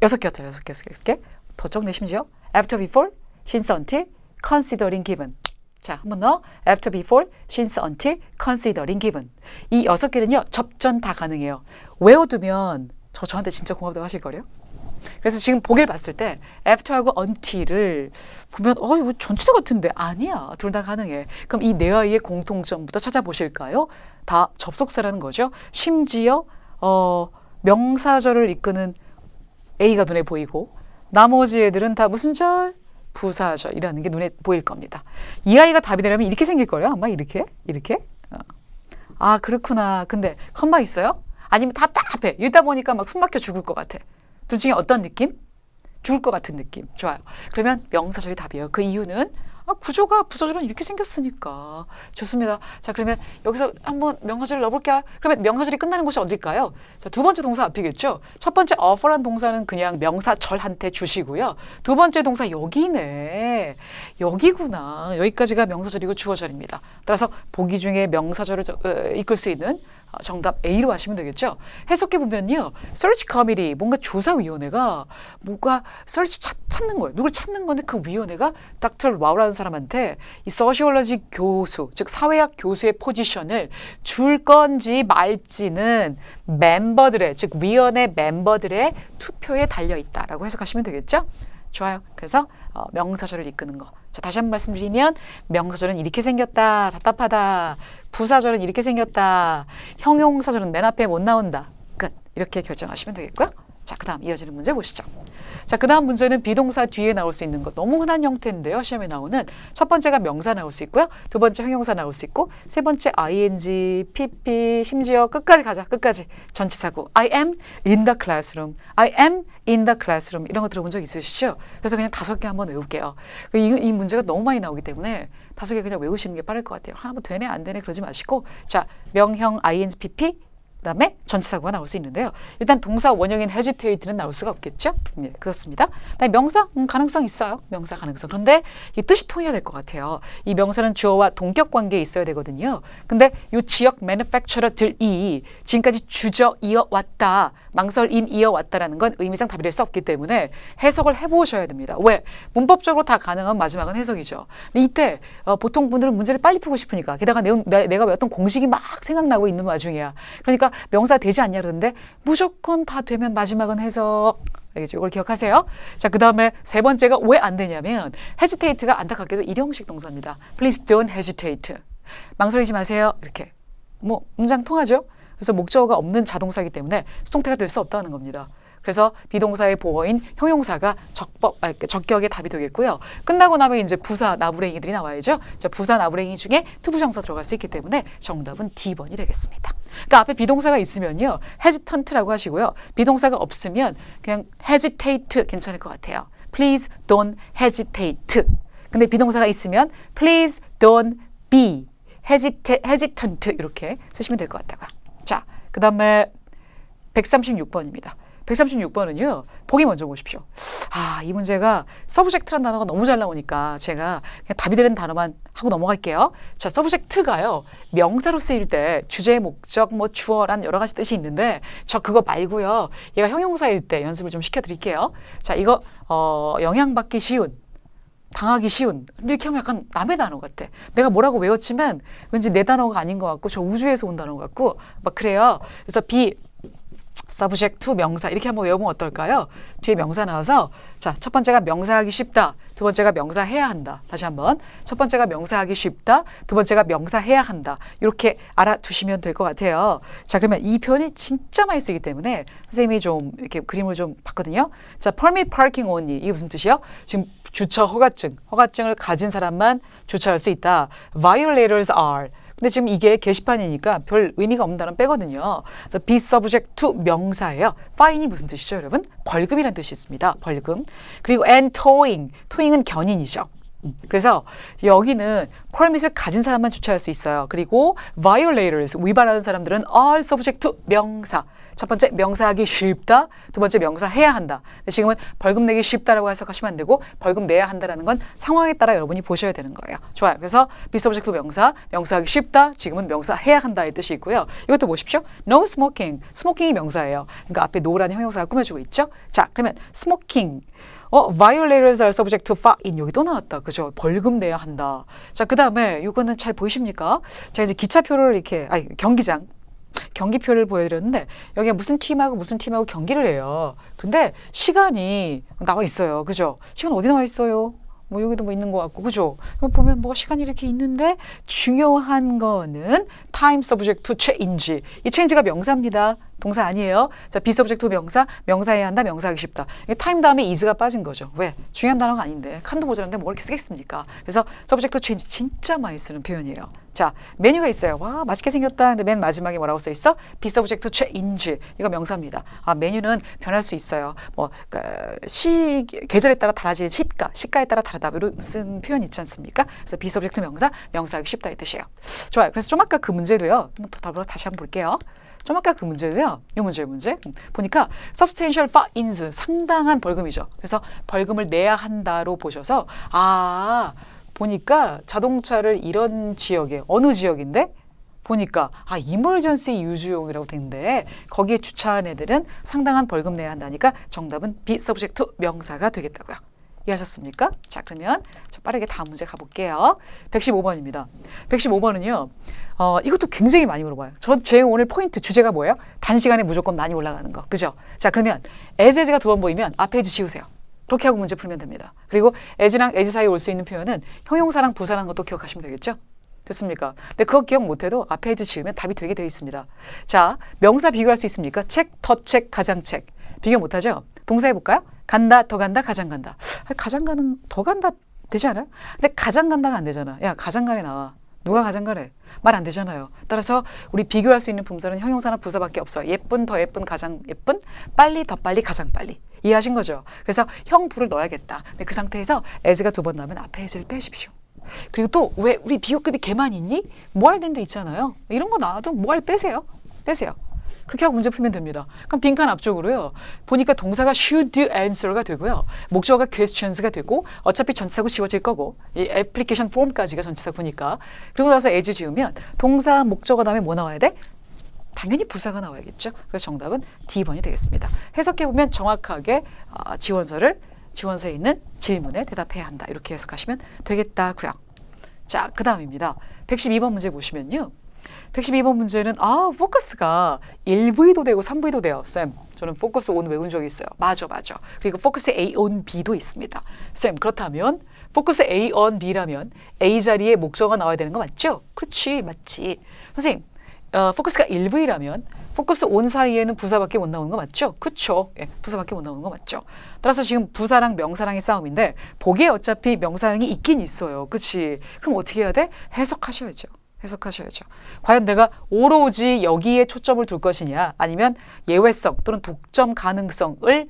6개 였죠. 6개. 더 적네 심지어. After, before, since, until, considering, given. 자, 한 번 더. After, before, since, until, considering, given. 이 6개는요. 접전 다 가능해요. 외워두면 저한테 진짜 고맙다고 하실걸요? 그래서 지금 보기를 봤을 때 after하고 until을 보면 이거 전치사 같은데 아니야. 둘 다 가능해. 그럼 이 네 아이의 공통점부터 찾아보실까요? 다 접속사라는 거죠. 심지어 명사절을 이끄는 A가 눈에 보이고 나머지 애들은 다 무슨 절? 부사절이라는 게 눈에 보일 겁니다. 이 아이가 답이 되려면 이렇게 생길 거예요. 아마 이렇게? 그렇구나. 근데 컴마 있어요? 아니면 답답해. 읽다 보니까 막 숨 막혀 죽을 것 같아. 둘 중에 어떤 느낌? 죽을 것 같은 느낌. 좋아요. 그러면 명사절이 답이에요. 그 이유는 구조가 부사절은 이렇게 생겼으니까. 좋습니다. 자, 그러면 여기서 한번 명사절을 넣어볼게요. 그러면 명사절이 끝나는 곳이 어딜까요? 자, 두 번째 동사 앞이겠죠? 첫 번째 offer란 동사는 그냥 명사절한테 주시고요. 두 번째 동사 여기네. 여기구나. 여기까지가 명사절이고 주어절입니다. 따라서 보기 중에 명사절을 이끌 수 있는 정답 A로 하시면 되겠죠. 해석해 보면요, search committee 뭔가 조사위원회가 뭔가 search 찾는 거예요. 누굴 찾는 건데 그 위원회가 Dr. Wow라는 사람한테 이 sociology 교수, 즉 사회학 교수의 포지션을 줄 건지 말지는 멤버들의, 즉 위원회 멤버들의 투표에 달려 있다라고 해석하시면 되겠죠. 좋아요. 그래서 명사절을 이끄는 거. 자, 다시 한번 말씀드리면 명사절은 이렇게 생겼다. 답답하다. 부사절은 이렇게 생겼다. 형용사절은 맨 앞에 못 나온다. 끝. 이렇게 결정하시면 되겠고요. 자, 그 다음 이어지는 문제 보시죠. 자, 그 다음 문제는 비동사 뒤에 나올 수 있는 것. 너무 흔한 형태인데요. 시험에 나오는 첫 번째가 명사 나올 수 있고요. 두 번째 형용사 나올 수 있고, 세 번째 ing, pp, 심지어 끝까지 가자. 끝까지. 전치사구. I am in the classroom. I am in the classroom. 이런 거 들어본 적 있으시죠? 그래서 그냥 5개 한번 외울게요. 이 문제가 너무 많이 나오기 때문에 5개 그냥 외우시는 게 빠를 것 같아요. 하나 뭐 되네 안 되네 그러지 마시고, 자, 명형 ing, pp 그다음에 전치사구가 나올 수 있는데요. 일단 동사 원형인 hesitate는 나올 수가 없겠죠? 네, 그렇습니다. 그다음에 명사 가능성 있어요. 명사 가능성. 그런데 이 뜻이 통해야 될 것 같아요. 이 명사는 주어와 동격 관계에 있어야 되거든요. 근데 이 지역 manufacturer들이 지금까지 주저 이어왔다, 망설임 이어왔다라는 건 의미상 답이 될 수 없기 때문에 해석을 해보셔야 됩니다. 왜? 문법적으로 다 가능한 마지막은 해석이죠. 근데 이때 보통 분들은 문제를 빨리 풀고 싶으니까 게다가 내가 외웠던 공식이 막 생각나고 있는 와중이야. 그러니까 명사 되지 않냐 그러는데 무조건 다 되면 마지막은 해석. 알겠죠? 이걸 기억하세요. 자, 그 다음에 세 번째가 왜 안 되냐면 hesitate가 안타깝게도 일형식 동사입니다. Please don't hesitate. 망설이지 마세요. 이렇게. 뭐 문장 통하죠? 그래서 목적어가 없는 자동사이기 때문에 수동태가 될 수 없다는 겁니다. 그래서 비동사의 보어인 형용사가 적격의 답이 되겠고요. 끝나고 나면 이제 부사 나부랭이들이 나와야죠. 자, 부사 나부랭이 중에 투부정사 들어갈 수 있기 때문에 정답은 D번이 되겠습니다. 그러니까 앞에 비동사가 있으면요, hesitant라고 하시고요. 비동사가 없으면 그냥 hesitate 괜찮을 것 같아요. Please don't hesitate. 근데 비동사가 있으면 please don't be hesitant 이렇게 쓰시면 될 것 같다고요. 자, 그 다음에 136번입니다. 136번은요. 보기 먼저 보십시오. 이 문제가 서브젝트라는 단어가 너무 잘 나오니까 제가 그냥 답이 되는 단어만 하고 넘어갈게요. 자, 서브젝트가요. 명사로 쓰일 때 주제, 목적, 뭐 주어란 여러 가지 뜻이 있는데 저 그거 말고요. 얘가 형용사일 때 연습을 좀 시켜드릴게요. 자, 이거 영향받기 쉬운, 당하기 쉬운. 이렇게 하면 약간 남의 단어 같아. 내가 뭐라고 외웠지만 왠지 내 단어가 아닌 것 같고 저 우주에서 온 단어 같고 막 그래요. 그래서 subject to 명사 이렇게 한번 외우면 어떨까요? 뒤에 명사 나와서 자, 첫 번째가 명사하기 쉽다. 두 번째가 명사해야 한다. 다시 한번. 첫 번째가 명사하기 쉽다. 두 번째가 명사해야 한다. 이렇게 알아두시면 될 것 같아요. 자, 그러면 이 표현이 진짜 많이 쓰기 때문에 선생님이 좀 이렇게 그림을 좀 봤거든요. 자, permit parking only. 이게 무슨 뜻이요? 지금 주차 허가증을 가진 사람만 주차할 수 있다. Violators are. 근데 지금 이게 게시판이니까 별 의미가 없는 단어는 빼거든요. 그래서 be subject to 명사예요. fine이 무슨 뜻이죠, 여러분? 벌금이라는 뜻이 있습니다. 벌금. 그리고 and towing은 견인이죠. 그래서 여기는 permit을 가진 사람만 주차할 수 있어요. 그리고 violators, 위반하는 사람들은 are subject to 명사. 첫 번째 명사하기 쉽다. 두 번째 명사해야 한다. 근데 지금은 벌금 내기 쉽다라고 해석하시면 안 되고 벌금 내야 한다라는 건 상황에 따라 여러분이 보셔야 되는 거예요. 좋아요. 그래서 be subject to 명사, 명사하기 쉽다. 지금은 명사해야 한다의 뜻이 있고요. 이것도 보십시오. No smoking. 스모킹이 명사예요. 그러니까 앞에 no라는 형용사가 꾸며주고 있죠. 자, 그러면 smoking. violators are subject to fine. 여기 또 나왔다. 그죠? 벌금 내야 한다. 자, 그 다음에 이거는 잘 보이십니까? 자, 이제 기차표를 이렇게, 경기표를 보여드렸는데 여기에 무슨 팀하고 무슨 팀하고 경기를 해요. 근데 시간이 나와 있어요. 그죠? 시간 어디 나와 있어요? 뭐 여기도 뭐 있는 것 같고, 그죠? 이거 보면 뭐가 시간이 이렇게 있는데 중요한 거는 time subject to change. 이 change가 명사입니다. 동사 아니에요. 자, be subject to 명사, 명사해야 한다, 명사하기 쉽다. 이게 time 다음에 is가 빠진 거죠. 왜? 중요한 단어가 아닌데 칸도 모자란데 뭘 이렇게 쓰겠습니까? 그래서 subject to change 진짜 많이 쓰는 표현이에요. 자, 메뉴가 있어요. 와, 맛있게 생겼다. 근데 맨 마지막에 뭐라고 써 있어? be subject to change. 이거 명사입니다. 메뉴는 변할 수 있어요. 뭐 계절에 따라 달라지는 시가에 따라 다르다. 쓴 표현 있지 않습니까? 그래서 be subject to 명사, 명사하기 쉽다의 뜻이에요. 좋아요. 그래서 좀 아까 그 문제도요. 답으로 다시 한번 볼게요. 좀 아까 그 문제도요. 이 문제 보니까 substantial fines 상당한 벌금이죠. 그래서 벌금을 내야 한다로 보셔서 보니까 자동차를 이런 지역에 어느 지역인데 보니까 이머전시 유주용이라고 돼 있는데 거기에 주차한 애들은 상당한 벌금 내야 한다니까 정답은 be subject to 명사가 되겠다고요. 이해하셨습니까? 자, 그러면 빠르게 다음 문제 가볼게요. 115번입니다. 115번은요. 이것도 굉장히 많이 물어봐요. 제 오늘 포인트 주제가 뭐예요? 단시간에 무조건 많이 올라가는 거. 그죠? 자, 그러면 as가 두 번 보이면 앞에 as 지우세요. 그렇게 하고 문제 풀면 됩니다. 그리고 as랑 as 사이에 올 수 있는 표현은 형용사랑 부사라는 것도 기억하시면 되겠죠? 됐습니까? 근데 그거 기억 못해도 앞에 as 지우면 답이 되게 되어 있습니다. 자, 명사 비교할 수 있습니까? 책, 더 책, 가장 책. 비교 못하죠? 동사 해볼까요? 간다, 더 간다, 가장 간다. 가장 가는, 더 간다 되지 않아요? 근데 가장 간다가 안 되잖아. 야, 가장 간에 나와. 누가 가장 가래? 말 안 되잖아요. 따라서 우리 비교할 수 있는 품사는 형용사나 부사밖에 없어요. 예쁜, 더 예쁜, 가장 예쁜, 빨리, 더 빨리, 가장 빨리. 이해하신 거죠? 그래서 형, 부를 넣어야겠다. 근데 그 상태에서 as가 두 번 나오면 앞에 as를 빼십시오. 그리고 또 왜 우리 비교급이 걔만 있니? 뭐 할 된데 있잖아요. 이런 거 나와도 뭐 할 빼세요. 그렇게 하고 문제 풀면 됩니다. 그럼 빈칸 앞쪽으로요. 보니까 동사가 should answer가 되고요. 목적어가 questions가 되고 어차피 전치사구 지워질 거고 이 애플리케이션 폼까지가 전치사구니까. 그리고 나서 as 지우면 동사 목적어 다음에 뭐 나와야 돼? 당연히 부사가 나와야겠죠. 그래서 정답은 D번이 되겠습니다. 해석해보면 정확하게 지원서에 있는 질문에 대답해야 한다. 이렇게 해석하시면 되겠다고요. 자, 그 다음입니다. 112번 문제 보시면요. 112번 문제는 포커스가 1V도 되고 3V도 돼요. 쌤, 저는 포커스 on 외운 적이 있어요. 맞아. 그리고 포커스 A on B도 있습니다. 쌤, 그렇다면 포커스 A on B라면 A 자리에 목적어가 나와야 되는 거 맞죠? 그렇지, 맞지. 선생님, 포커스가 1V라면 포커스 on 사이에는 부사밖에 못 나오는 거 맞죠? 그렇죠. 예, 부사밖에 못 나오는 거 맞죠? 따라서 지금 부사랑 명사랑의 싸움인데 보기에 어차피 명사형이 있긴 있어요. 그렇지? 그럼 어떻게 해야 돼? 해석하셔야죠. 과연 내가 오로지 여기에 초점을 둘 것이냐 아니면 예외성 또는 독점 가능성을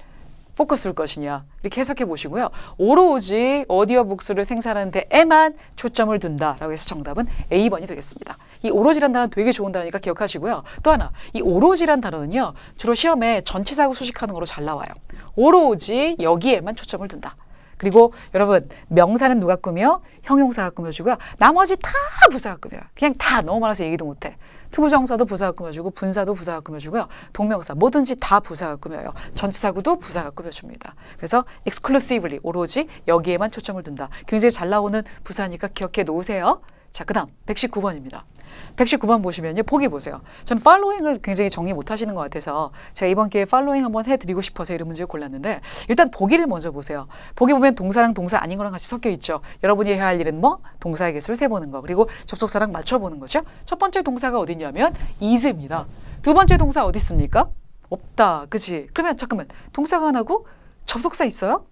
포커스 둘 것이냐 이렇게 해석해 보시고요. 오로지 어디어북스를 생산하는 데에만 초점을 둔다라고 해서 정답은 A번이 되겠습니다. 이 오로지란 단어는 되게 좋은 단어니까 기억하시고요. 또 하나, 이 오로지란 단어는요. 주로 시험에 전치사구 수식하는 거로 잘 나와요. 오로지 여기에만 초점을 둔다. 그리고 여러분 명사는 누가 꾸며? 형용사가 꾸며주고요. 나머지 다 부사가 꾸며요. 그냥 다 너무 많아서 얘기도 못해. 투부정사도 부사가 꾸며주고 분사도 부사가 꾸며주고요. 동명사 뭐든지 다 부사가 꾸며요. 전치사구도 부사가 꾸며줍니다. 그래서 exclusively 오로지 여기에만 초점을 둔다. 굉장히 잘 나오는 부사니까 기억해 놓으세요. 자, 그 다음 119번입니다. 119번 보시면요. 보기 보세요. 전 following을 굉장히 정리 못 하시는 것 같아서 제가 이번 기회에 following 한번 해드리고 싶어서 이런 문제를 골랐는데 일단 보기를 먼저 보세요. 보기 보면 동사랑 동사 아닌 거랑 같이 섞여 있죠. 여러분이 해야 할 일은 뭐? 동사의 개수를 세보는 거. 그리고 접속사랑 맞춰보는 거죠. 첫 번째 동사가 어디냐면 is입니다. 두 번째 동사 어디 있습니까? 없다. 그치? 그러면 잠깐만. 동사가 하나고 접속사 있어요?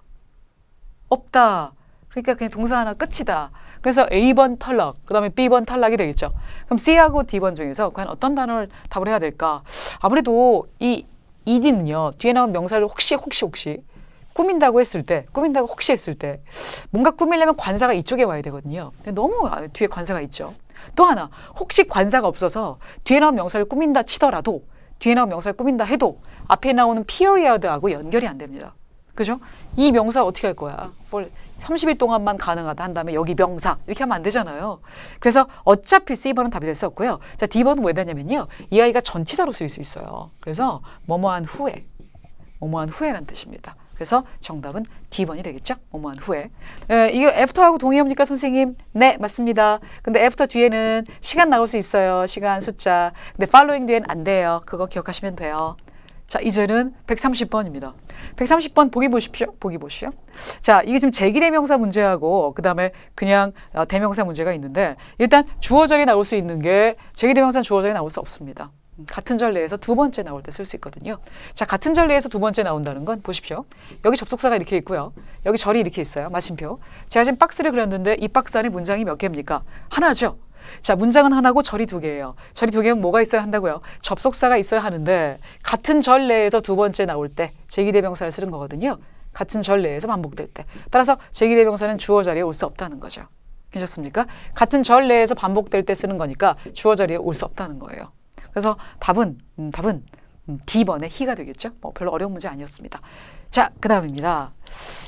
없다. 그러니까 그냥 동사 하나 끝이다. 그래서 A번 탈락, 그 다음에 B번 탈락이 되겠죠. 그럼 C하고 D번 중에서 과연 어떤 단어를 답을 해야 될까? 아무래도 이 ed는요. 뒤에 나온 명사를 혹시 꾸민다고 했을 때, 혹시 했을 때 뭔가 꾸미려면 관사가 이쪽에 와야 되거든요. 근데 너무 뒤에 관사가 있죠. 또 하나, 혹시 관사가 없어서 뒤에 나온 명사를 꾸민다 치더라도 뒤에 나온 명사를 꾸민다 해도 앞에 나오는 period하고 연결이 안 됩니다. 그죠? 이 명사 어떻게 할 거야? 30일 동안만 가능하다 한 다음에 여기 명사 이렇게 하면 안 되잖아요. 그래서 어차피 C번은 답이 될 수 없고요. 자, D번은 왜 되냐면요. 이 아이가 전치사로 쓰일 수 있어요. 그래서 뭐뭐한 후에라는 뜻입니다. 그래서 정답은 D번이 되겠죠. 뭐뭐한 후에. 이거 애프터하고 동의합니까 선생님? 네, 맞습니다. 근데 애프터 뒤에는 시간 나올 수 있어요. 시간, 숫자. 근데 following 뒤에는 안 돼요. 그거 기억하시면 돼요. 자, 이제는 130번입니다. 130번 보기 보십시오. 자, 이게 지금 제기대명사 문제하고 그 다음에 그냥 대명사 문제가 있는데 일단 주어절이 나올 수 있는 게 제기대명사는 주어절이 나올 수 없습니다. 같은 절 내에서 두 번째 나올 때 쓸 수 있거든요. 자, 같은 절 내에서 두 번째 나온다는 건 보십시오. 여기 접속사가 이렇게 있고요. 여기 절이 이렇게 있어요. 마침표. 제가 지금 박스를 그렸는데 이 박스 안에 문장이 몇 개입니까? 하나죠. 자, 문장은 하나고 절이 두 개예요. 절이 두 개면 뭐가 있어야 한다고요? 접속사가 있어야 하는데 같은 절 내에서 두 번째 나올 때 제기대명사를 쓰는 거거든요. 같은 절 내에서 반복될 때. 따라서 제기대명사는 주어 자리에 올 수 없다는 거죠. 괜찮습니까? 같은 절 내에서 반복될 때 쓰는 거니까 주어 자리에 올 수 없다는 거예요. 그래서 답은 D번의 he가 되겠죠. 뭐 별로 어려운 문제 아니었습니다. 자, 그 다음입니다.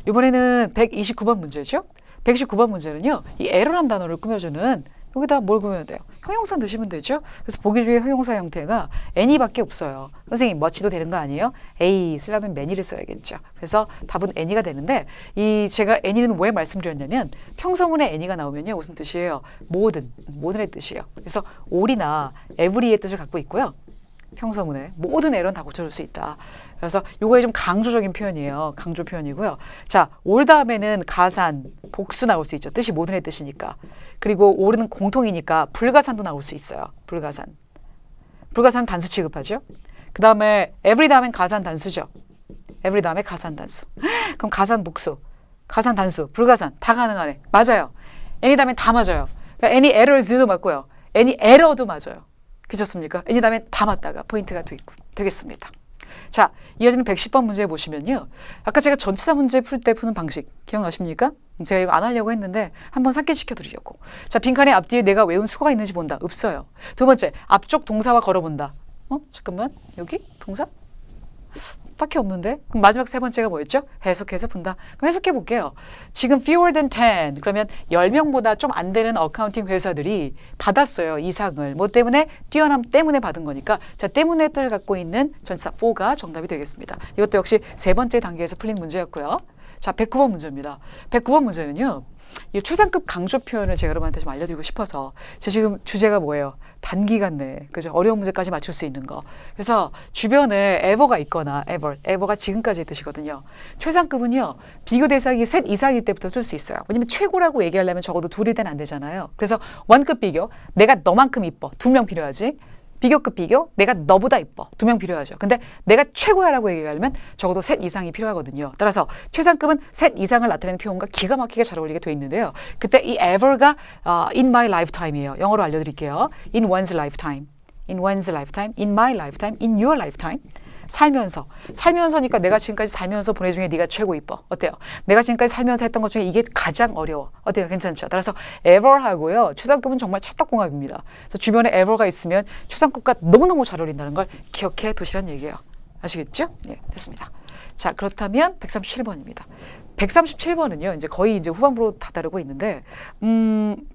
이번에는 129번 문제죠. 129번 문제는요. 이 에러란 단어를 꾸며주는 여기다 뭘 꾸며야 돼요? 형용사 넣으시면 되죠. 그래서 보기 중에 형용사 형태가 any밖에 없어요. 선생님 much도 되는 거 아니에요? A 쓰려면 many를 써야겠죠. 그래서 답은 any가 되는데 제가 any는 왜 말씀드렸냐면 평서문에 any가 나오면요. 무슨 뜻이에요? 모든의 뜻이에요. 그래서 all이나 every의 뜻을 갖고 있고요. 평서문에 모든 에러는 다 고쳐줄 수 있다. 그래서 요거에 좀 강조적인 표현이에요. 강조 표현이고요. 자, 올 다음에는 가산, 복수 나올 수 있죠. 뜻이 모든의 뜻이니까. 그리고 올은 공통이니까 불가산도 나올 수 있어요. 불가산 단수 취급하죠. 그 다음에 every 다음엔 가산 단수죠. every 다음에 가산 단수. 그럼 가산 복수, 가산 단수, 불가산 다 가능하네. 맞아요. any 다음엔 다 맞아요. 그러니까 any errors도 맞고요. any error도 맞아요. 그렇습니까? any 다음엔 다 맞다가 포인트가 되겠습니다. 자, 이어지는 110번 문제 보시면요. 아까 제가 전치사 문제 풀 때 푸는 방식 기억나십니까? 제가 이거 안 하려고 했는데 한번 삭제시켜 드리려고. 자, 빈칸에 앞뒤에 내가 외운 수거가 있는지 본다. 없어요. 두 번째, 앞쪽 동사와 걸어본다. 잠깐만. 여기? 동사? 딱히 없는데? 그럼 마지막 세 번째가 뭐였죠? 해석해서 푼다. 그럼 해석해 볼게요. 지금 fewer than 10, 그러면 10명보다 좀 안 되는 어카운팅 회사들이 받았어요. 이상을. 뭐 때문에? 뛰어남 때문에 받은 거니까. 자, 때문에 뜻을 갖고 있는 전치사 for가 정답이 되겠습니다. 이것도 역시 세 번째 단계에서 풀린 문제였고요. 자, 109번 문제입니다. 109번 문제는요. 이 초상급 강조 표현을 제가 여러분한테 좀 알려드리고 싶어서 제 지금 주제가 뭐예요? 단기간 내에 그죠? 어려운 문제까지 맞출 수 있는 거. 그래서 주변에 ever가 있거나 ever가 지금까지의 뜻이거든요. 최상급은요. 비교 대상이 셋 이상일 때부터 쓸 수 있어요. 왜냐면 최고라고 얘기하려면 적어도 둘일 때는 안 되잖아요. 그래서 원급 비교, 내가 너만큼 이뻐. 2명 필요하지. 비교급 비교, 내가 너보다 이뻐. 2명 필요하죠. 근데 내가 최고야라고 얘기하려면 적어도 셋 이상이 필요하거든요. 따라서 최상급은 셋 이상을 나타내는 표현과 기가 막히게 잘 어울리게 돼 있는데요. 그때 이 ever가 in my lifetime이에요. 영어로 알려드릴게요. in one's lifetime, in one's lifetime, in my lifetime, in your lifetime. 살면서니까 내가 지금까지 살면서 본 애 중에 네가 최고 이뻐. 어때요? 내가 지금까지 살면서 했던 것 중에 이게 가장 어려워. 어때요? 괜찮죠? 따라서 ever하고요. 최상급은 정말 찰떡궁합입니다. 그래서 주변에 ever가 있으면 최상급과 너무너무 잘 어울린다는 걸 기억해 두시란 얘기예요. 아시겠죠? 네, 됐습니다. 자, 그렇다면 137번입니다. 137번은요. 이제 거의 이제 후반부로 다다르고 있는데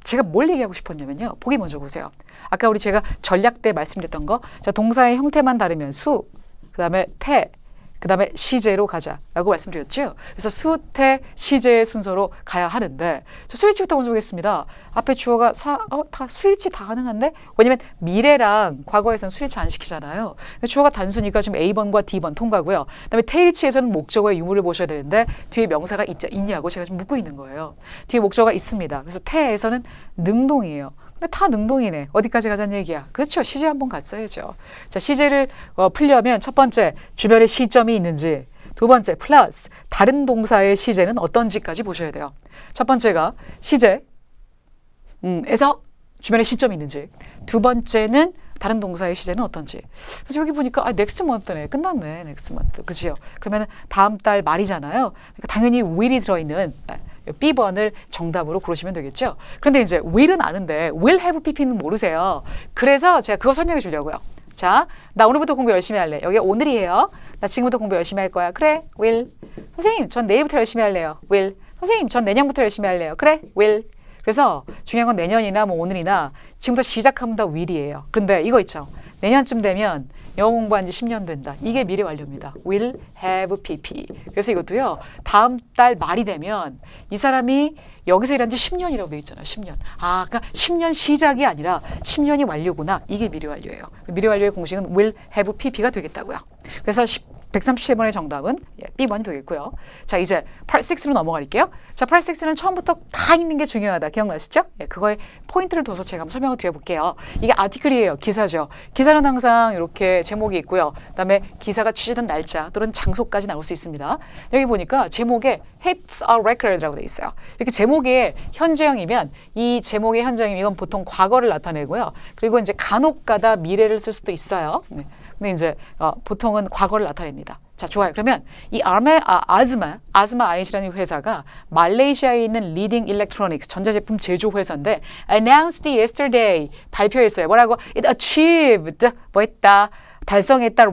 제가 뭘 얘기하고 싶었냐면요. 보기 먼저 보세요. 아까 우리 제가 전략 때 말씀드렸던 거. 자, 동사의 형태만 다르면 수, 그다음에 태, 그다음에 시제로 가자라고 말씀드렸죠. 그래서 수, 태, 시제의 순서로 가야 하는데 수일치부터 먼저 보겠습니다. 앞에 주어가 다 수일치 다 가능한데 왜냐면 미래랑 과거에서는 수일치 안 시키잖아요. 주어가 단수니까 지금 A번과 D번 통과고요. 그다음에 태일치에서는 목적어의 유무를 보셔야 되는데 뒤에 명사가 있냐고 제가 지금 묻고 있는 거예요. 뒤에 목적어가 있습니다. 그래서 태에서는 능동이에요. 근데 다 능동이네. 어디까지 가자는 얘기야? 그렇죠. 시제 한번 갔어야죠. 자, 시제를 풀려면 첫 번째, 주변에 시점이 있는지. 두 번째, 플러스 다른 동사의 시제는 어떤지까지 보셔야 돼요. 첫 번째가 시제, 에서 주변에 시점이 있는지. 두 번째는 다른 동사의 시제는 어떤지. 그래서 여기 보니까 넥스트 month네. 끝났네. 넥스트 month. 그죠? 그러면 다음 달 말이잖아요. 그러니까 당연히 will이 들어있는 B번을 정답으로 고르시면 되겠죠. 그런데 이제 will은 아는데 will have pp는 모르세요. 그래서 제가 그거 설명해 주려고요. 자, 나 오늘부터 공부 열심히 할래. 여기 오늘이에요. 나 지금부터 공부 열심히 할 거야. 그래, will. 선생님, 전 내일부터 열심히 할래요. will. 선생님, 전 내년부터 열심히 할래요. 그래, will. 그래서 중요한 건 내년이나 뭐 오늘이나 지금부터 시작하면 다 will이에요. 근데 이거 있죠. 내년쯤 되면 영어 공부한 지 10년 된다. 이게 미래 완료입니다. will have pp. 그래서 이것도요. 다음 달 말이 되면 이 사람이 여기서 일한 지 10년이라고 돼 있잖아요. 10년. 그러니까 10년 시작이 아니라 10년이 완료구나. 이게 미래 완료예요. 미래 완료의 공식은 will have pp가 되겠다고요. 그래서 137번의 정답은 B번이 되겠고요. 자, 이제 Part 6로 넘어갈게요. 자, Part 6는 처음부터 다 읽는 게 중요하다. 기억나시죠? 그거에 포인트를 둬서 제가 한번 설명을 드려볼게요. 이게 아티클이에요. 기사죠. 기사는 항상 이렇게 제목이 있고요. 그다음에 기사가 취재된 날짜 또는 장소까지 나올 수 있습니다. 여기 보니까 제목에 hits a record라고 돼 있어요. 이렇게 제목이 현재형이면 이 제목의 현재형이면 이건 보통 과거를 나타내고요. 그리고 이제 간혹가다 미래를 쓸 수도 있어요. 근데 이제 보통은 과거를 나타냅니다. 자, 좋아요. 그러면 이 아즈마 IH라는 회사가 말레이시아에 있는 리딩 일렉트로닉스 전자제품 제조 회사인데 announced yesterday 발표했어요. 뭐라고? It achieved 뭐 했다? 달성했다.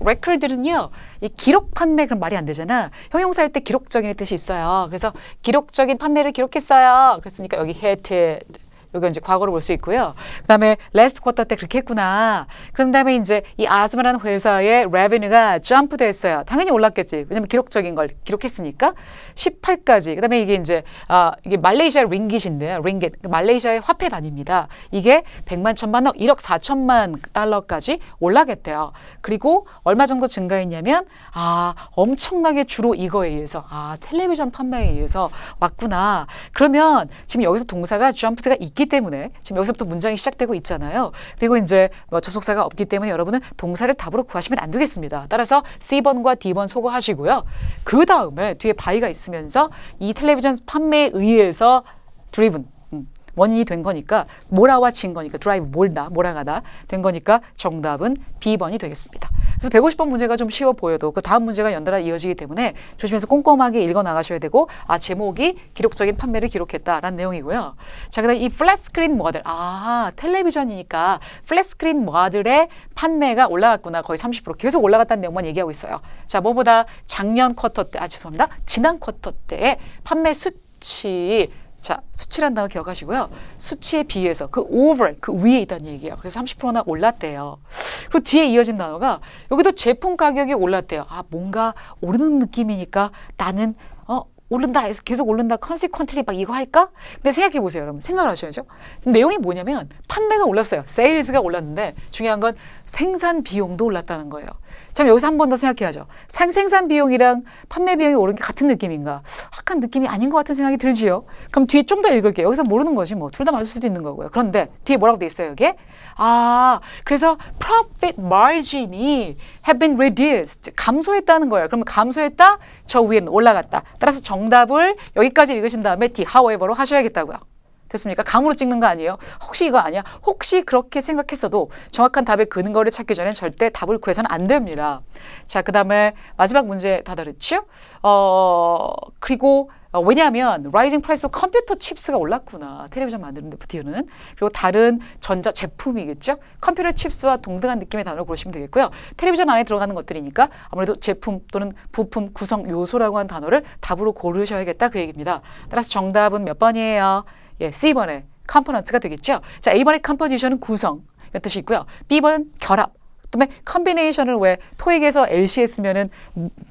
record는요. 이 기록 판매 그럼 말이 안 되잖아. 형용사일 때 기록적인 뜻이 있어요. 그래서 기록적인 판매를 기록했어요. 그랬으니까 여기 hit 여기 이제 과거로 볼 수 있고요. 그다음에 last quarter 때 그렇게 했구나. 그런 다음에 이제 이 아즈마라는 회사의 revenue가 점프도 했어요. 당연히 올랐겠지. 왜냐면 기록적인 걸 기록했으니까 18까지. 그다음에 이게 이제 이게 말레이시아 링깃인데요. 링깃 말레이시아의 화폐 단위입니다. 이게 100만, 1000만, 1억 4천만 달러까지 올라겠대요. 그리고 얼마 정도 증가했냐면 엄청나게 주로 이거에 의해서 텔레비전 판매에 의해서 왔구나. 그러면 지금 여기서 동사가 jumped가 있기 때문에 지금 여기서부터 문장이 시작되고 있잖아요. 그리고 이제 뭐 접속사가 없기 때문에 여러분은 동사를 답으로 구하시면 안 되겠습니다. 따라서 C번과 D번 소거하시고요. 그 다음에 뒤에 by가 있으면서 이 텔레비전 판매에 의해서 driven 원인이 된 거니까 몰아와진 거니까 드라이브 몰아가다 된 거니까 정답은 B번이 되겠습니다. 그래서 150번 문제가 좀 쉬워 보여도 그 다음 문제가 연달아 이어지기 때문에 조심해서 꼼꼼하게 읽어 나가셔야 되고 제목이 기록적인 판매를 기록했다라는 내용이고요. 자, 그다음에 이 플랫스크린 모델 텔레비전이니까 플랫스크린 모델의 판매가 올라갔구나. 거의 30% 계속 올라갔다는 내용만 얘기하고 있어요. 자, 뭐보다 작년 쿼터 때 죄송합니다. 지난 쿼터 때의 판매 수치 자, 수치란 단어 기억하시고요. 수치에 비해서 그 over, 그 위에 있다는 얘기예요. 그래서 30%나 올랐대요. 그리고 뒤에 이어진 단어가 여기도 제품 가격이 올랐대요. 뭔가 오르는 느낌이니까 나는 오른다 해서 계속 오른다 consequently 막 이거 할까? 근데 생각해 보세요, 여러분. 생각을 하셔야죠. 내용이 뭐냐면 판매가 올랐어요. 세일즈가 올랐는데 중요한 건 생산 비용도 올랐다는 거예요. 자, 여기서 한 번 더 생각해야죠. 생산 비용이랑 판매 비용이 오른 게 같은 느낌인가? 약간 느낌이 아닌 것 같은 생각이 들지요. 그럼 뒤에 좀 더 읽을게요. 여기서 모르는 것이 뭐 둘 다 맞을 수도 있는 거고요. 그런데 뒤에 뭐라고 돼 있어요, 여기에? 그래서 profit margin이 have been reduced. 감소했다는 거예요. 그러면 감소했다, 저 위에는 올라갔다. 따라서 정답을 여기까지 읽으신 다음에 D, however로 하셔야겠다고요. 됐습니까? 감으로 찍는 거 아니에요? 혹시 이거 아니야? 혹시 그렇게 생각했어도 정확한 답의 근거를 찾기 전엔 절대 답을 구해서는 안 됩니다. 자, 그 다음에 마지막 문제 다 다르죠? 그리고 왜냐하면 rising price of 컴퓨터 칩스가 올랐구나. 텔레비전 만드는 데 부티는. 그리고 다른 전자 제품이겠죠? 컴퓨터 칩스와 동등한 느낌의 단어를 고르시면 되겠고요. 텔레비전 안에 들어가는 것들이니까 아무래도 제품 또는 부품 구성 요소라고 한 단어를 답으로 고르셔야겠다 그 얘기입니다. 따라서 정답은 몇 번이에요? 예, C번의 컴포넌트가 되겠죠. 자, A번의 컴포지션은 구성 이런 뜻이 있고요. B번은 결합. 그다음에 컨비네이션을 왜 토익에서 LC에 쓰면은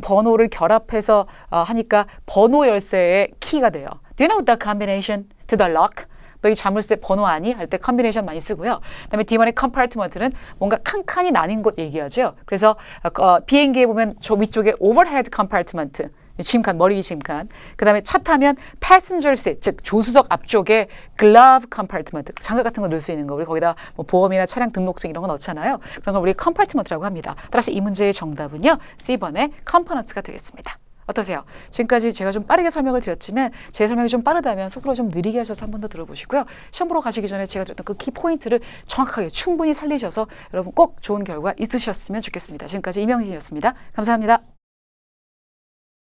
번호를 결합해서 하니까 번호 열쇠의 키가 돼요. Do you know the combination to the lock? 너 이 자물쇠 번호 아니? 할 때 컨비네이션 많이 쓰고요. 그다음에 D번의 compartment는 뭔가 칸칸이 나뉜 곳 얘기하죠. 그래서 비행기에 보면 저 위쪽에 overhead compartment 짐칸, 머리 위 짐칸. 그 다음에 차 타면 passenger seat, 즉 조수석 앞쪽에 glove compartment, 장갑 같은 거 넣을 수 있는 거. 우리 거기다 뭐 보험이나 차량 등록증 이런 거 넣잖아요. 그런 걸 우리 compartment라고 합니다. 따라서 이 문제의 정답은요, C번의 components가 되겠습니다. 어떠세요? 지금까지 제가 좀 빠르게 설명을 드렸지만 제 설명이 좀 빠르다면 속으로 좀 느리게 하셔서 한 번 더 들어보시고요. 시험 보러 가시기 전에 제가 드렸던 그 키포인트를 정확하게 충분히 살리셔서 여러분 꼭 좋은 결과 있으셨으면 좋겠습니다. 지금까지 이명진이었습니다. 감사합니다.